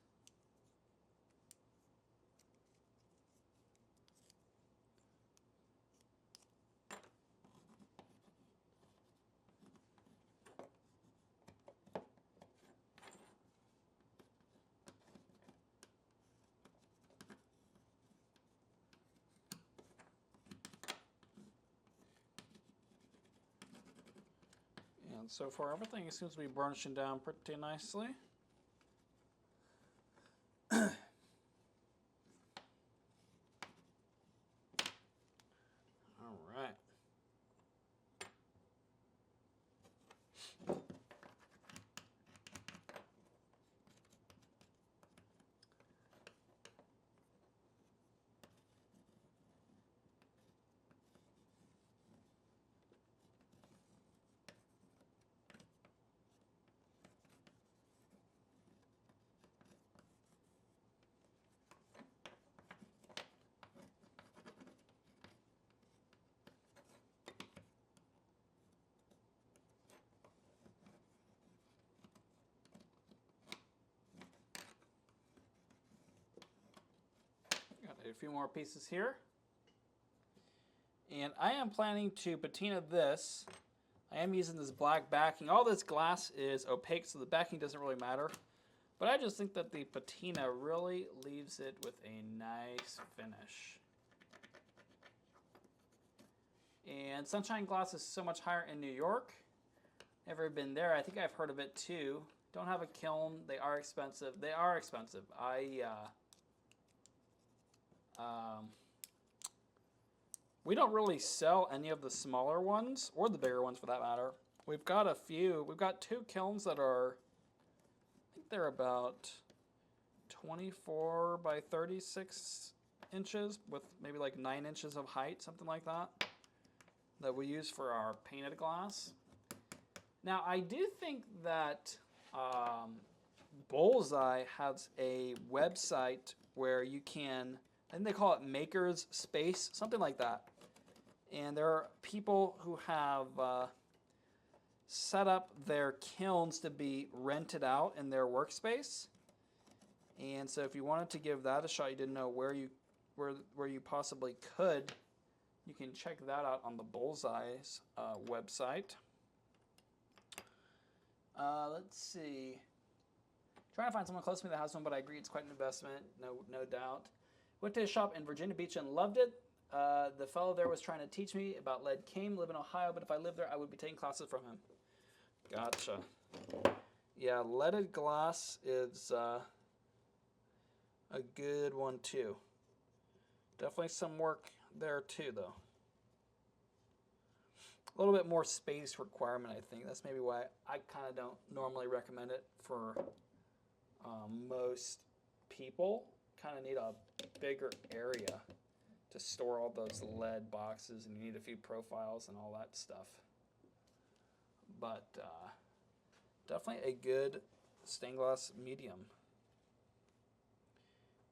Speaker 1: And so far, everything seems to be burnishing down pretty nicely. All right. Got a few more pieces here. And I am planning to patina this. I am using this black backing. All this glass is opaque, so the backing doesn't really matter. But I just think that the patina really leaves it with a nice finish. And Sunshine Glass is so much higher in New York. Never been there. I think I've heard of it too. Don't have a kiln. They are expensive. They are expensive. We don't really sell any of the smaller ones, or the bigger ones for that matter. We've got a few. We've got 2 kilns that are, I think they're about 24 by 36 inches with maybe like 9 inches of height, something like that, that we use for our painted glass. Now, I do think that Bullseye has a website where you can, I think they call it Maker's Space, something like that. And there are people who have set up their kilns to be rented out in their workspace. And so if you wanted to give that a shot, you didn't know where you possibly could, you can check that out on the Bullseye's website. Let's see. Trying to find someone close to me that has one, but I agree it's quite an investment, no doubt. Went to a shop in Virginia Beach and loved it. The fellow there was trying to teach me about lead cane. Live in Ohio, but if I lived there, I would be taking classes from him. Gotcha. Yeah, leaded glass is a good one too. Definitely some work there too, though. A little bit more space requirement, I think. That's maybe why I kind of don't normally recommend it for most people. Kind of need a bigger area to store all those lead boxes, and you need a few profiles and all that stuff. But definitely a good stained glass medium.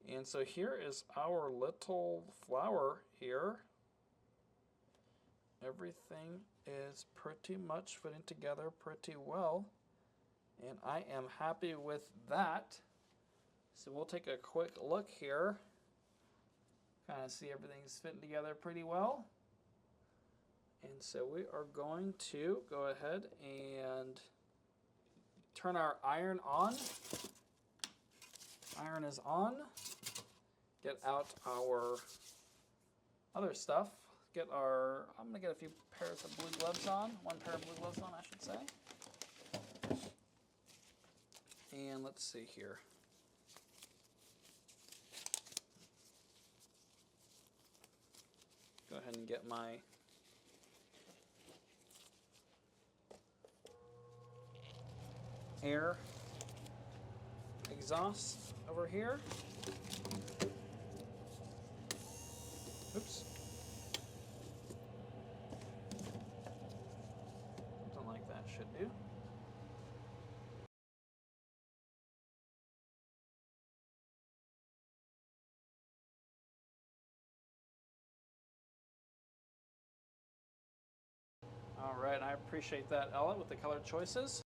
Speaker 1: And so here is our little flower here. Everything is pretty much fitting together pretty well, and I am happy with that. So we'll take a quick look here, kind of see everything's fitting together pretty well. And so we are going to go ahead and turn our iron on. Iron is on. Get out our other stuff. I'm going to get a few pairs of blue gloves on. 1 pair of blue gloves on, I should say. And let's see here. Go ahead and get my air exhaust over here. Oops. Something like that should do. All right, I appreciate that, Ella, with the color choices.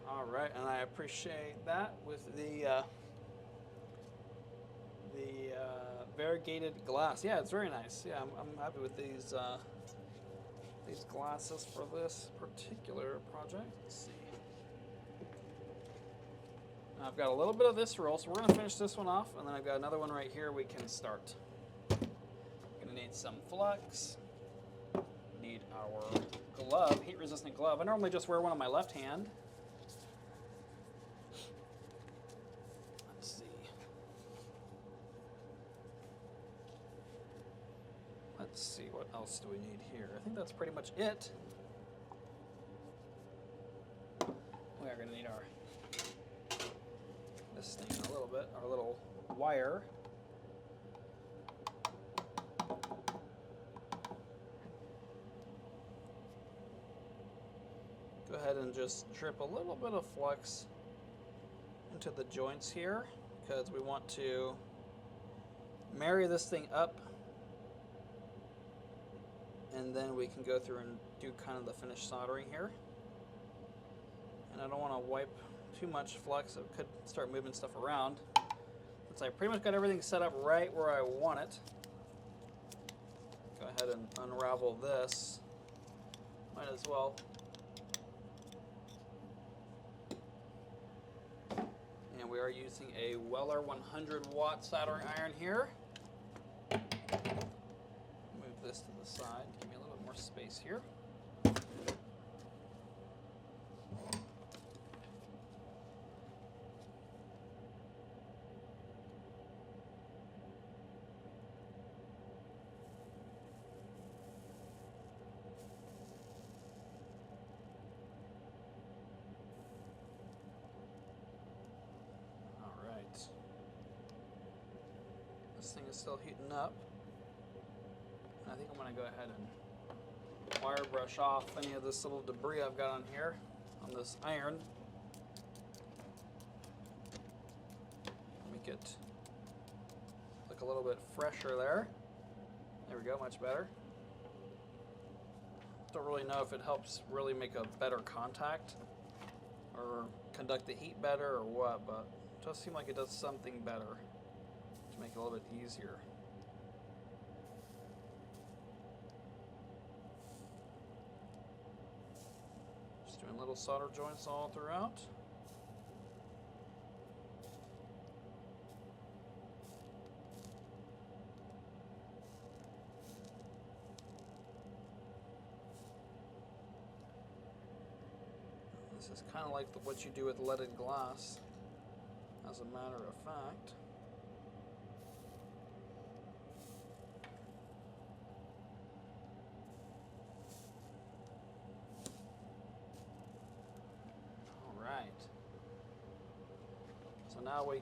Speaker 1: All right, and I appreciate that with the the variegated glass. Yeah, it's very nice. Yeah, I'm happy with these glasses for this particular project. Let's see. Now I've got a little bit of this roll, so we're going to finish this one off, and then I've got another one right here we can start. Going to need some flux. Need our glove, heat-resistant glove. I normally just wear one on my left hand. Let's see. Let's see, what else do we need here? I think that's pretty much it. We are going to need this thing in a little bit, our little wire. Go ahead and just drip a little bit of flux into the joints here, because we want to marry this thing up, and then we can go through and do kind of the finished soldering here. And I don't want to wipe too much flux, it could start moving stuff around. Since I pretty much got everything set up right where I want it, go ahead and unravel this. Might as well. And we are using a Weller 100-watt soldering iron here. Move this to the side, give me a little bit more space here. This thing is still heating up. And I think I'm going to go ahead and wire brush off any of this little debris I've got on here, on this iron. Make it look a little bit fresher there. There we go, much better. Don't really know if it helps really make a better contact or conduct the heat better or what, but it does seem like it does something better. Make it a little bit easier. Just doing little solder joints all throughout. This is kind of like what you do with leaded glass, as a matter of fact. So now we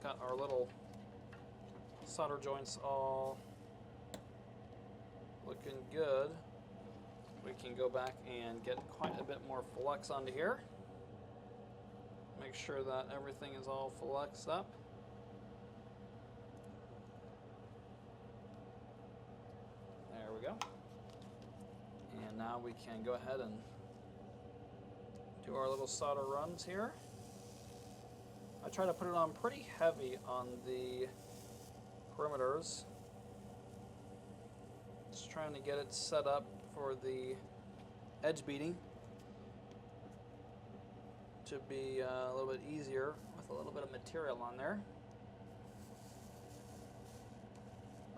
Speaker 1: got our little solder joints all looking good. We can go back and get quite a bit more flux onto here. Make sure that everything is all fluxed up. There we go. And now we can go ahead and do our little solder runs here. I try to put it on pretty heavy on the perimeters. Just trying to get it set up for the edge beading to be a little bit easier with a little bit of material on there.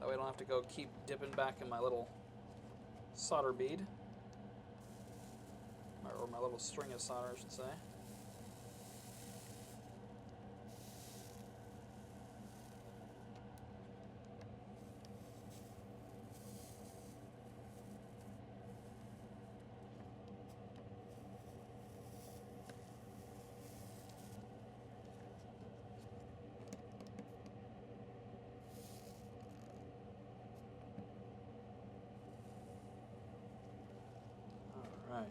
Speaker 1: That way I don't have to go keep dipping back in my little solder bead, or my little string of solder, I should say. Right.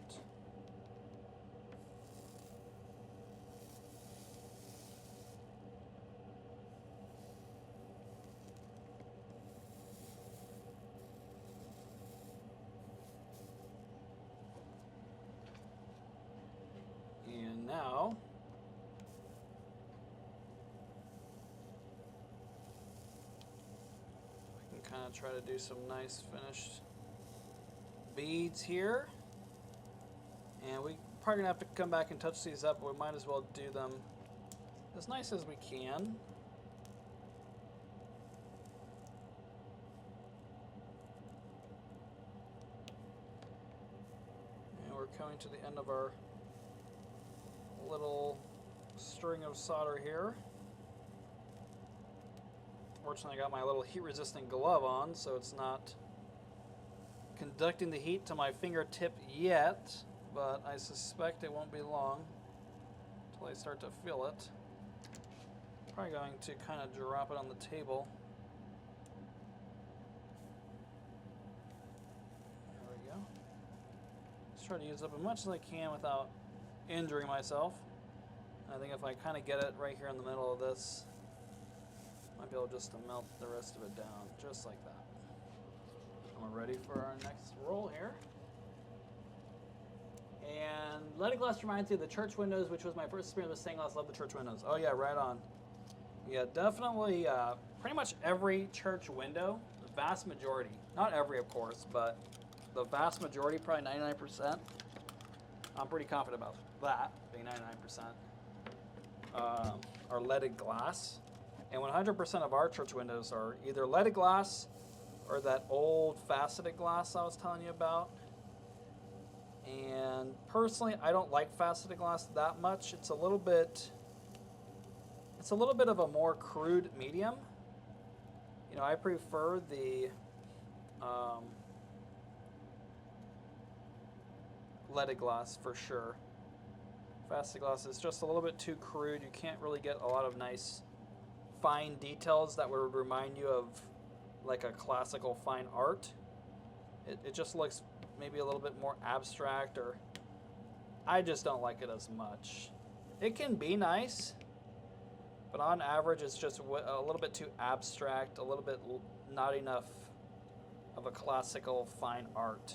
Speaker 1: And now going to try to do some nice finished beads here. And we probably going to have to come back and touch these up, but we might as well do them as nice as we can. And we're coming to the end of our little string of solder here. Fortunately, I got my little heat-resistant glove on, so it's not conducting the heat to my fingertip yet, but I suspect it won't be long until I start to feel it. Probably going to kind of drop it on the table. There we go. Just try to use up as much as I can without injuring myself. I think if I kind of get it right here in the middle of this, might be able just to melt the rest of it down, just like that. And we're ready for our next roll here. And Leaded Glass reminds me of the church windows, which was my first experience with stained glass. Love the church windows. Oh yeah, right on. Yeah, definitely. Pretty much every church window, the vast majority, not every of course, but the vast majority, probably 99%. I'm pretty confident about that being 99%. Are leaded glass. And 100% of our church windows are either leaded glass or that old faceted glass I was telling you about. And personally, I don't like faceted glass that much. It's a little bit of a more crude medium. You know, I prefer the leaded glass for sure. Faceted glass is just a little bit too crude. You can't really get a lot of nice fine details that would remind you of like a classical fine art. It just looks maybe a little bit more abstract, or I just don't like it as much. It can be nice, but on average it's just a little bit too abstract, a little bit not enough of a classical fine art.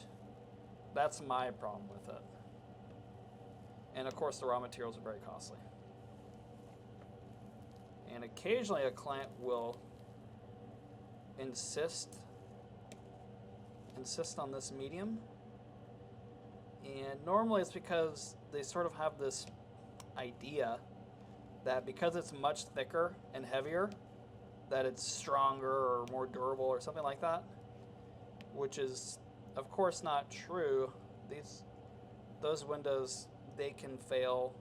Speaker 1: That's my problem with it. And of course the raw materials are very costly. And occasionally a client will insist on this medium. And normally it's because they sort of have this idea that because it's much thicker and heavier, that it's stronger or more durable or something like that, which is of course not true. Those windows, they can fail,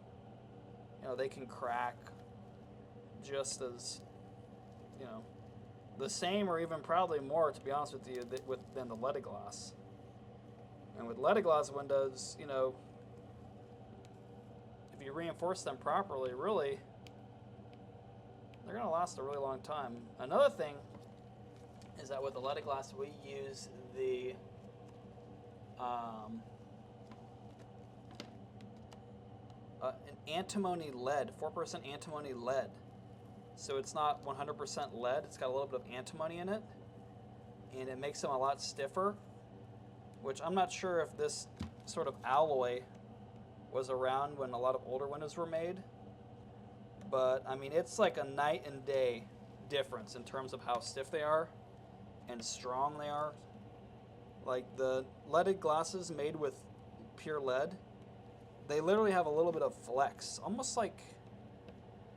Speaker 1: you know, they can crack just as, you know, the same or even probably more, to be honest with you, than the leaded glass. And with leaded glass windows, you know, if you reinforce them properly, really, they're going to last a really long time. Another thing is that with the leaded glass, we use the an antimony lead, 4% antimony lead. So it's not 100% lead, it's got a little bit of antimony in it, and it makes them a lot stiffer, which I'm not sure if this sort of alloy was around when a lot of older windows were made, but I mean, it's like a night and day difference in terms of how stiff they are and strong they are. Like the leaded glasses made with pure lead, they literally have a little bit of flex, almost like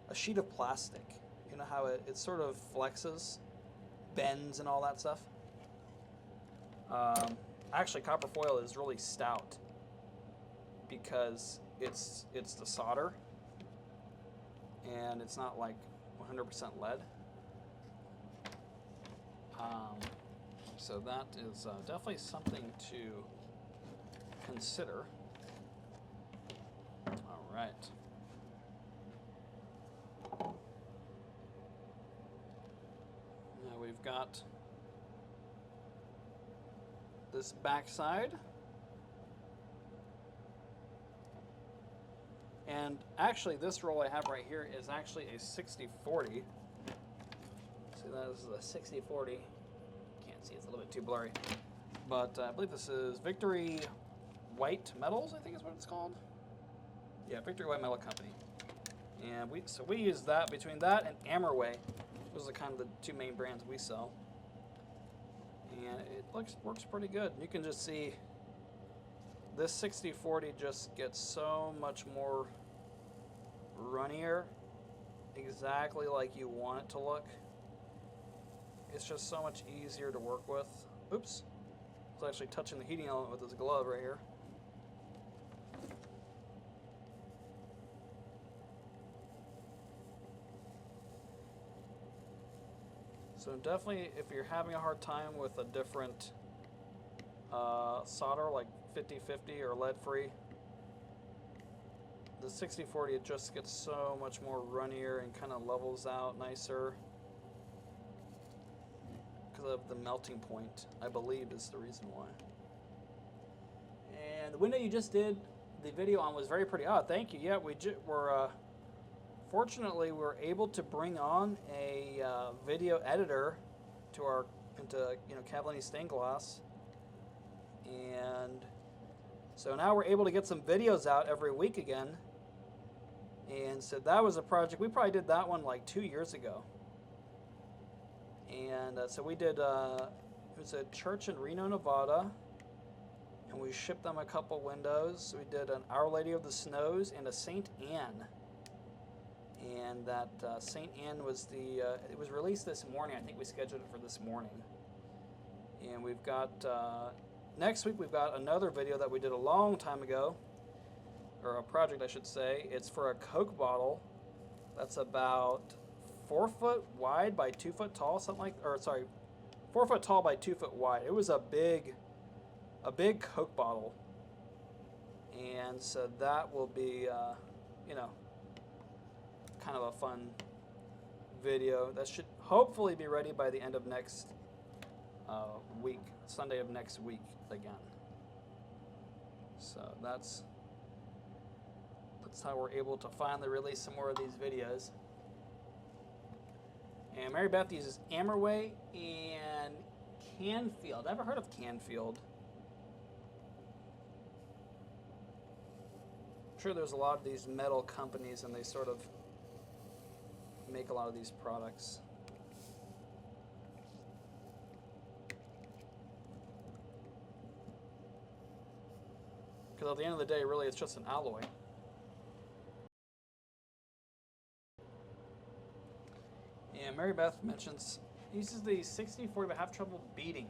Speaker 1: a sheet of plastic. You know how it sort of flexes, bends and all that stuff? Actually, copper foil is really stout because it's the solder and it's not like 100% lead. So that is definitely something to consider. All right. Now we've got this back side. And actually this roll I have right here is actually a 60-40. See, that is a 60-40. Can't see, it's a little bit too blurry. But I believe this is Victory White Metals, I think is what it's called. Yeah, Victory White Metal Company. And we use that between that and Amerway. Those are kind of the two main brands we sell. and it works pretty good. You can just see this 6040 just gets so much more runnier, exactly like you want it to look. It's just so much easier to work with. Oops, I was actually touching the heating element with this glove right here. So definitely, if you're having a hard time with a different solder like 5050 or lead-free, the 6040, it just gets so much more runnier and kind of levels out nicer because of the melting point, I believe, is the reason why. And the window you just did the video on was very pretty. Oh, thank you. Yeah, we're fortunately we're able to bring on a video editor to into Cavallini stained glass, and so now we're able to get some videos out every week again. And so that was a project, we probably did that one like 2 years ago. And so we did, it was a church in Reno, Nevada, and we shipped them a couple windows. We did an Our Lady of the Snows and a Saint Anne. And that Saint Anne was it was released this morning. I think we scheduled it for this morning. And we've got, next week we've got another video that we did a long time ago, or a project I should say. It's for a Coke bottle that's about 4 foot wide by 2 foot tall, 4 foot tall by 2 foot wide. It was a big Coke bottle, and so that will be, kind of a fun video that should hopefully be ready by the end of next week, Sunday of next week again. So that's how we're able to finally release some more of these videos. And Mary Beth uses Amerway and Canfield. I've never heard of Canfield. I'm sure there's a lot of these metal companies, and they sort of make a lot of these products. Because at the end of the day, really, it's just an alloy. And Mary Beth mentions, uses the 6040 but have trouble beating.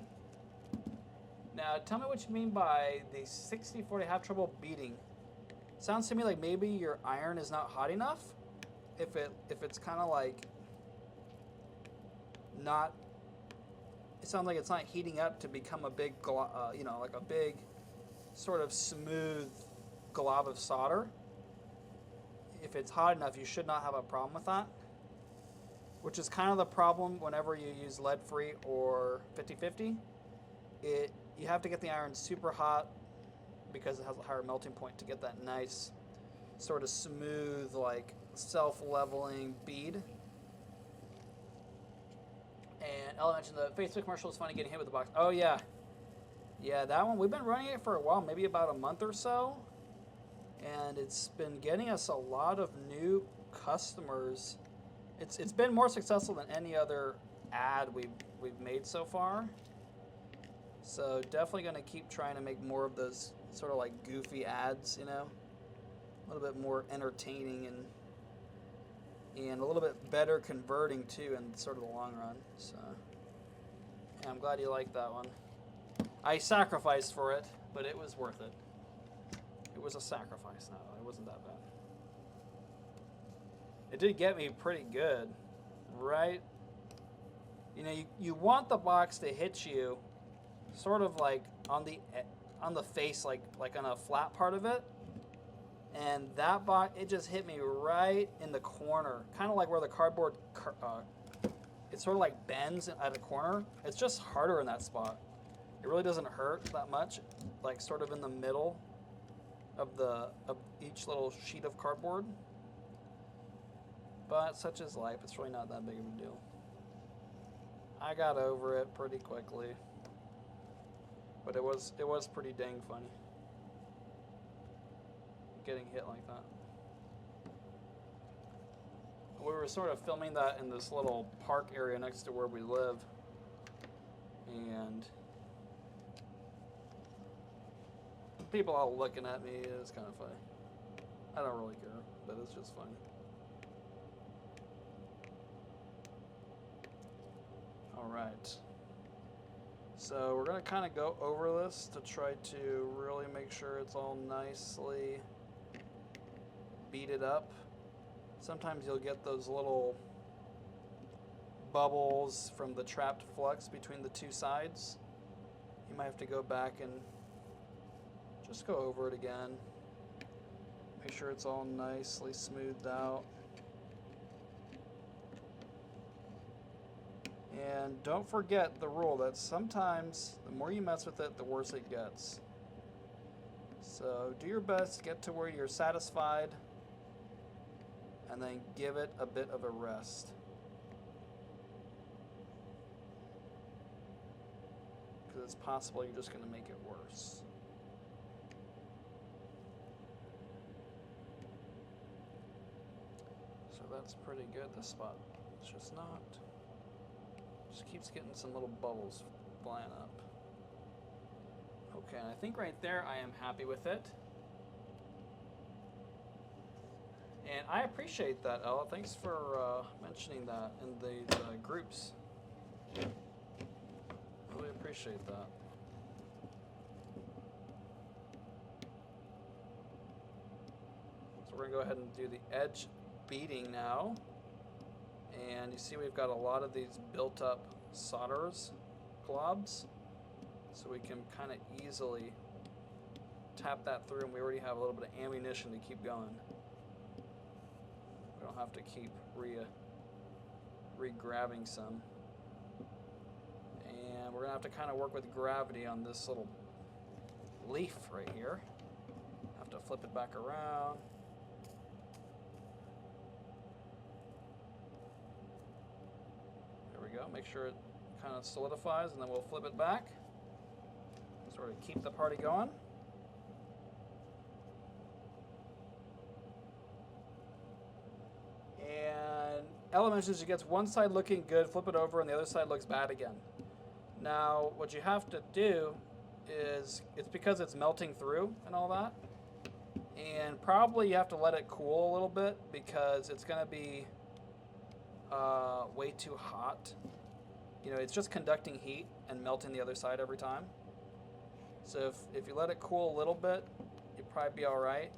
Speaker 1: Now, tell me what you mean by the 6040 have trouble beating. Sounds to me like maybe your iron is not hot enough. If it's kind of like not, it sounds like it's not heating up to become a big, like a big sort of smooth glob of solder. If it's hot enough, you should not have a problem with that. Which is kind of the problem whenever you use lead-free or 5050. You have to get the iron super hot because it has a higher melting point to get that nice sort of smooth, like self-leveling bead. And Ella mentioned the Facebook commercial is funny getting hit with the box. Oh yeah. Yeah, that one, we've been running it for a while, maybe about a month or so. And it's been getting us a lot of new customers. It's been more successful than any other ad we've made so far. So definitely going to keep trying to make more of those sort of like goofy ads, a little bit more entertaining and a little bit better converting too in sort of the long run. So yeah, I'm glad you liked that one. I sacrificed for it, but it was worth it. It was a sacrifice. No, it wasn't that bad. It did get me pretty good, right? You want the box to hit you sort of like on the face, like on a flat part of it. And that box, it just hit me right in the corner, kind of like where the cardboard, it sort of like bends at a corner. It's just harder in that spot. It really doesn't hurt that much, like sort of in the middle of each little sheet of cardboard. But such is life. It's really not that big of a deal. I got over it pretty quickly, but it was pretty dang funny getting hit like that. We were sort of filming that in this little park area next to where we live, and people all looking at me. It's kind of funny. I don't really care, but it's just funny. All right. So we're going to kind of go over this to try to really make sure it's all nicely beaded up. Sometimes you'll get those little bubbles from the trapped flux between the two sides. You might have to go back and just go over it again. Make sure it's all nicely smoothed out. And don't forget the rule that sometimes the more you mess with it, the worse it gets. So do your best to get to where you're satisfied and then give it a bit of a rest. Because it's possible you're just going to make it worse. So that's pretty good, this spot. It's just not. Just keeps getting some little bubbles flying up. Okay, and I think right there I am happy with it. And I appreciate that, Ella. Thanks for mentioning that in the groups. Really appreciate that. So we're going to go ahead and do the edge beading now. And you see we've got a lot of these built up solders globs. So we can kind of easily tap that through, and we already have a little bit of ammunition to keep going. We don't have to keep re-grabbing some. And we're going to have to kind of work with gravity on this little leaf right here. Have to flip it back around. There we go. Make sure it kind of solidifies, and then we'll flip it back. Sort of keep the party going. And Ella mentions she gets one side looking good, flip it over, and the other side looks bad again. Now, what you have to do is, it's because it's melting through and all that, and probably you have to let it cool a little bit because it's going to be way too hot. You know, it's just conducting heat and melting the other side every time. So if you let it cool a little bit, you'll probably be all right.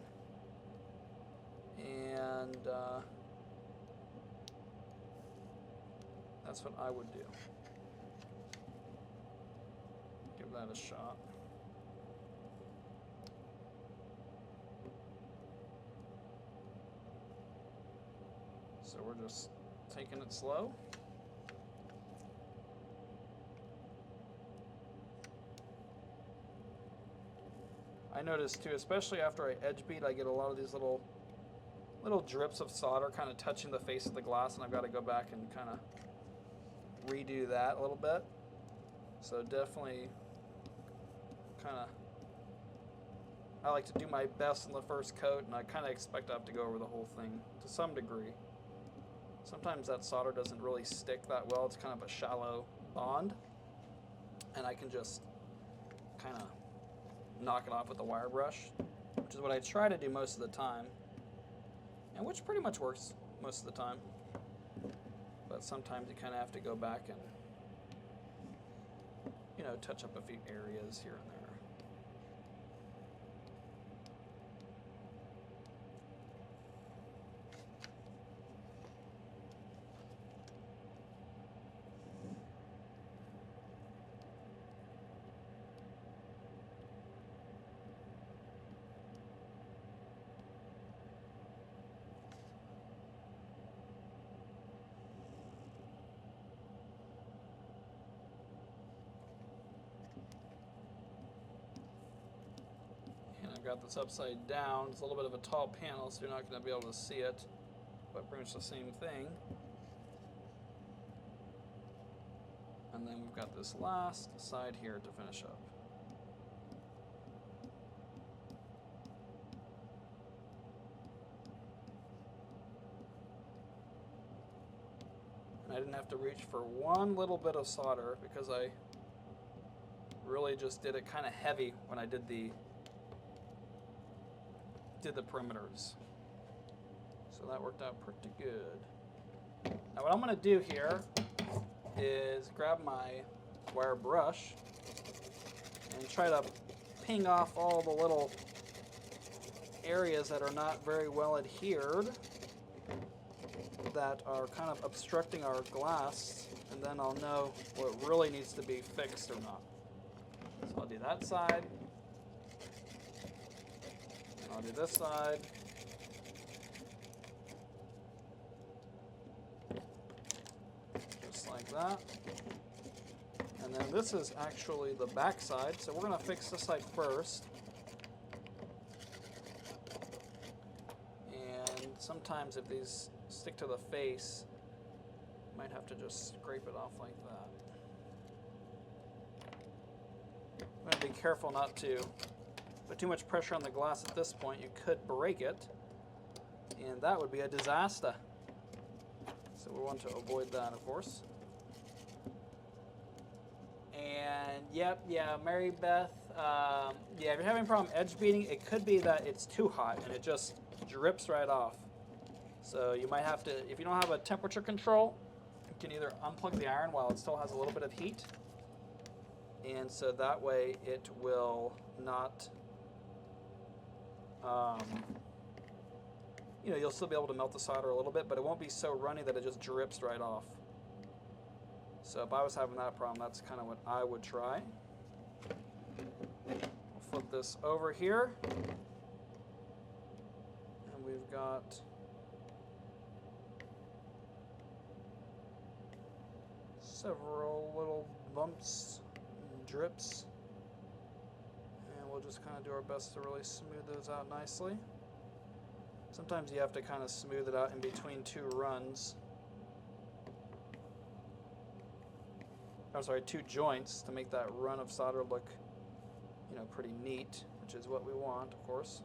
Speaker 1: And that's what I would do. Give that a shot. So we're just taking it slow. I noticed too, especially after I edge bead, I get a lot of these little drips of solder kind of touching the face of the glass, and I've got to go back and kind of redo that a little bit. So definitely kind of, I like to do my best in the first coat, and I kind of expect I have to go over the whole thing to some degree. Sometimes that solder doesn't really stick that well. It's kind of a shallow bond, and I can just kind of knock it off with the wire brush, which is what I try to do most of the time, and which pretty much works most of the time. But sometimes you kind of have to go back and, you know, touch up a few areas here and there. I've got this upside down. It's a little bit of a tall panel, so you're not going to be able to see it, but pretty much the same thing. And then we've got this last side here to finish up. And I didn't have to reach for one little bit of solder because I really just did it kind of heavy when I did the did the perimeters. So that worked out pretty good. Now what I'm going to do here is grab my wire brush and try to ping off all the little areas that are not very well adhered, that are kind of obstructing our glass, and then I'll know what really needs to be fixed or not. So I'll do that side, and I'll do this side. Just like that. And then this is actually the back side, so we're going to fix this side first. And sometimes if these stick to the face, you might have to just scrape it off like that. I'm going to be careful not to put too much pressure on the glass at this point. You could break it, and that would be a disaster. So we want to avoid that, of course. And yeah, Mary Beth, yeah, if you're having a problem edge beading, it could be that it's too hot and it just drips right off. So you might have to, if you don't have a temperature control, you can either unplug the iron while it still has a little bit of heat, and so that way it will not, you know, you'll still be able to melt the solder a little bit, but it won't be so runny that it just drips right off. So if I was having that problem, that's kind of what I would try. We'll flip this over here, and we've got several little bumps and drips, and we'll just kind of do our best to really smooth those out nicely. Sometimes you have to kind of smooth it out in between two runs. I'm sorry, two joints, to make that run of solder look, you know, pretty neat, which is what we want, of course.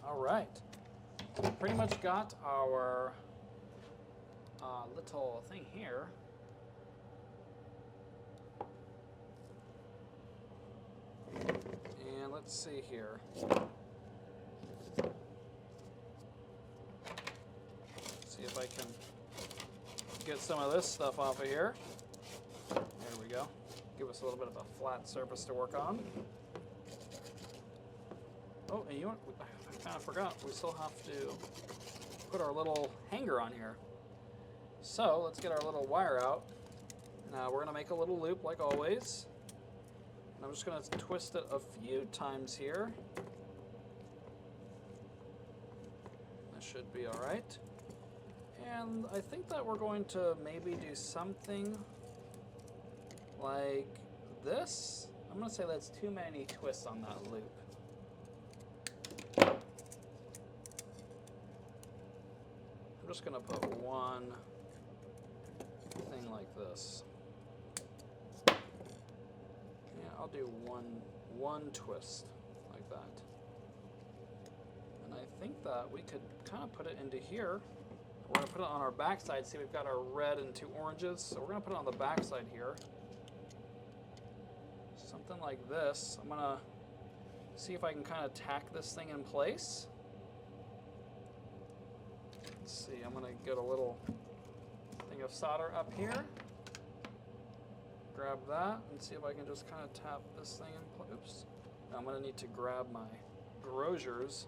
Speaker 1: All right, pretty much got our little thing here. And let's see here. See if I can get some of this stuff off of here. There we go. Give us a little bit of a flat surface to work on. Oh, and you know what? I kind of forgot. We still have to put our little hanger on here. So let's get our little wire out. Now we're going to make a little loop like always. And I'm just going to twist it a few times here. That should be all right. And I think that we're going to maybe do something like this. I'm going to say that's too many twists on that loop. I'm just going to put one thing like this. Yeah, I'll do one twist like that. And I think that we could kind of put it into here. We're going to put it on our back side. See, we've got our red and two oranges. So we're going to put it on the back side here. Something like this. I'm going to see if I can kind of tack this thing in place. Let's see, I'm going to get a little thing of solder up here. Grab that and see if I can just kind of tap this thing in place. Oops. Now I'm going to need to grab my grosures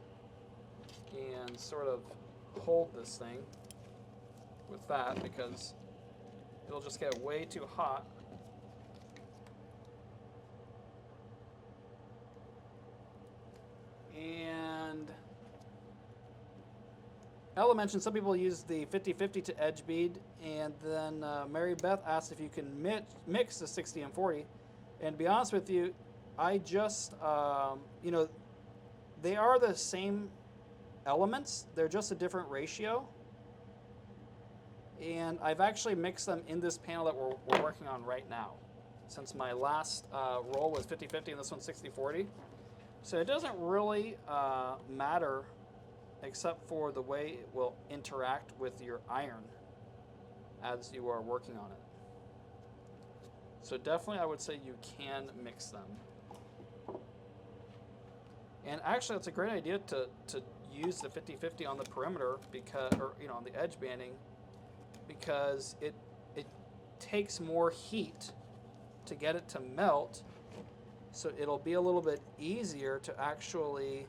Speaker 1: and sort of hold this thing with that, because it'll just get way too hot. And Ella mentioned some people use the 50-50 to edge bead, and then Mary Beth asked if you can mix the 60 and 40. And to be honest with you, I just, you know, they are the same elements, they're just a different ratio. and I've actually mixed them in this panel that we're working on right now. Since my last roll was 50-50 and this one's 60-40. So it doesn't really matter except for the way it will interact with your iron as you are working on it. So definitely I would say you can mix them. And actually it's a great idea to use the 50-50 on the perimeter because, or you know, on the edge banding, because it takes more heat to get it to melt, so it'll be a little bit easier to actually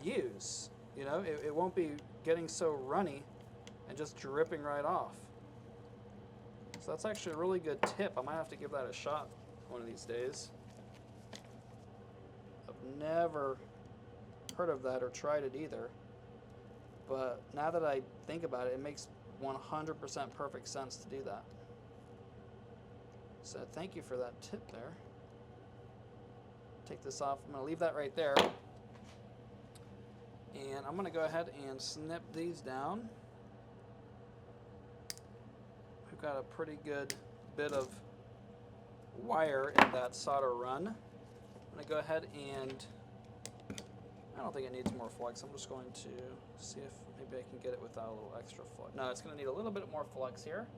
Speaker 1: use. You know, it won't be getting so runny and just dripping right off. So that's actually a really good tip. I might have to give that a shot one of these days. I've never heard of that or tried it either, but now that I think about it, it makes 100% perfect sense to do that. So thank you for that tip there. Take this off. I'm going to leave that right there. And I'm going to go ahead and snip these down. We've got a pretty good bit of wire in that solder run. I'm going to go ahead and, I don't think it needs more flux. I'm just going to see if maybe I can get it without a little extra flux. No, it's going to need a little bit more flux here.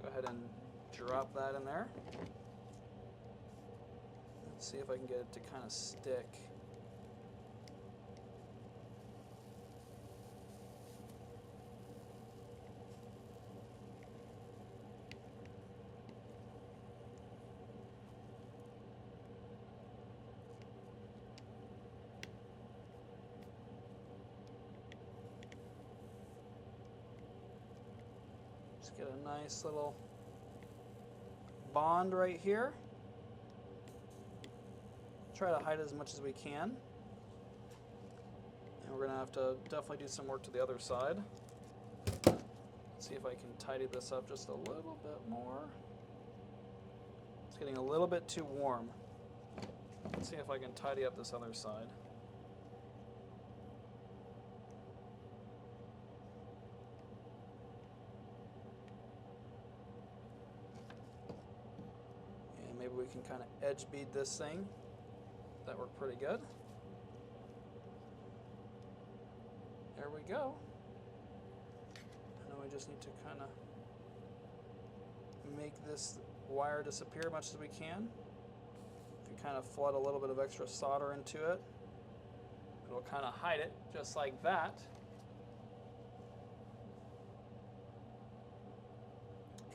Speaker 1: Go ahead and drop that in there. Let's see if I can get it to kind of stick. Just get a nice little bond right here. Try to hide it as much as we can. And we're going to have to definitely do some work to the other side. Let's see if I can tidy this up just a little bit more. It's getting a little bit too warm. Let's see if I can tidy up this other side. And maybe we can kind of edge bead this thing. That worked pretty good. There we go. Now we just need to kind of make this wire disappear as much as we can. If you kind of flood a little bit of extra solder into it, it'll kind of hide it just like that.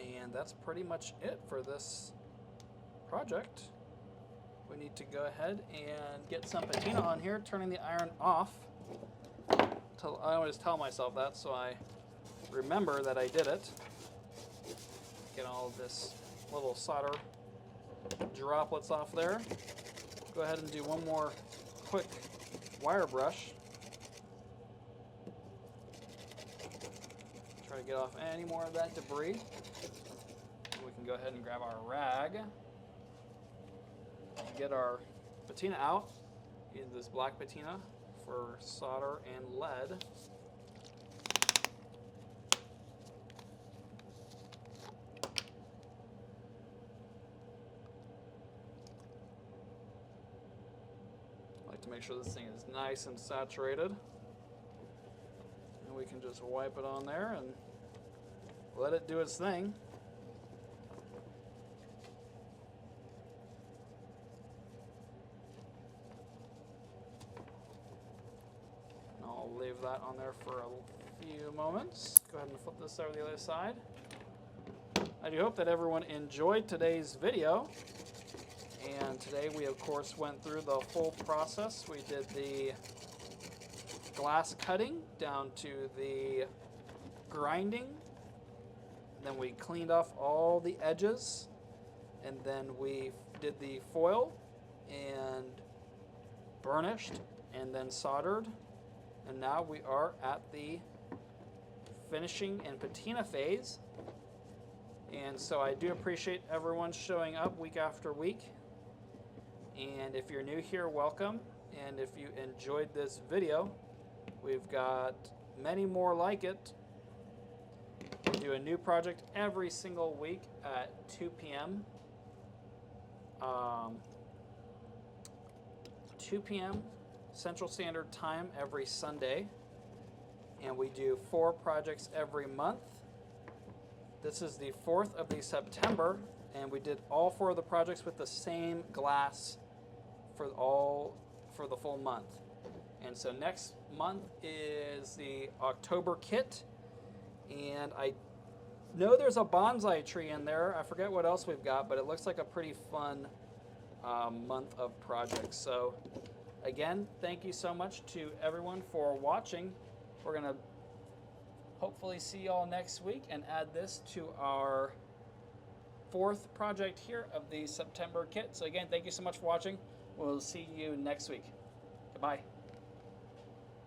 Speaker 1: And that's pretty much it for this project. We need to go ahead and get some patina on here, turning the iron off. I always tell myself that so I remember that I did it. Get all of this little solder droplets off there. Go ahead and do one more quick wire brush. Try to get off any more of that debris. We can go ahead and grab our rag. Get our patina out. Use this black patina for solder and lead. I like to make sure this thing is nice and saturated. And we can just wipe it on there and let it do its thing. Leave that on there for a few moments. Go ahead and flip this over to the other side. I do hope that everyone enjoyed today's video. And today we of course went through the full process. We did the glass cutting down to the grinding. Then we cleaned off all the edges. And then we did the foil and burnished and then soldered. And now we are at the finishing and patina phase. And so I do appreciate everyone showing up week after week. And if you're new here, welcome. And if you enjoyed this video, We've got many more like it. We do a new project every single week at 2 p.m. 2 p.m. Central Standard Time every Sunday. And we do 4 projects every month. This is the 4th of the September, and we did all 4 of the projects with the same glass for the full month. And so next month is the October kit, and I know there's a bonsai tree in there. I forget what else we've got, but it looks like a pretty fun month of projects. So again, thank you so much to everyone for watching. We're going to hopefully see you all next week and add this to our 4th project here of the September kit. So again, thank you so much for watching. We'll see you next week. Goodbye.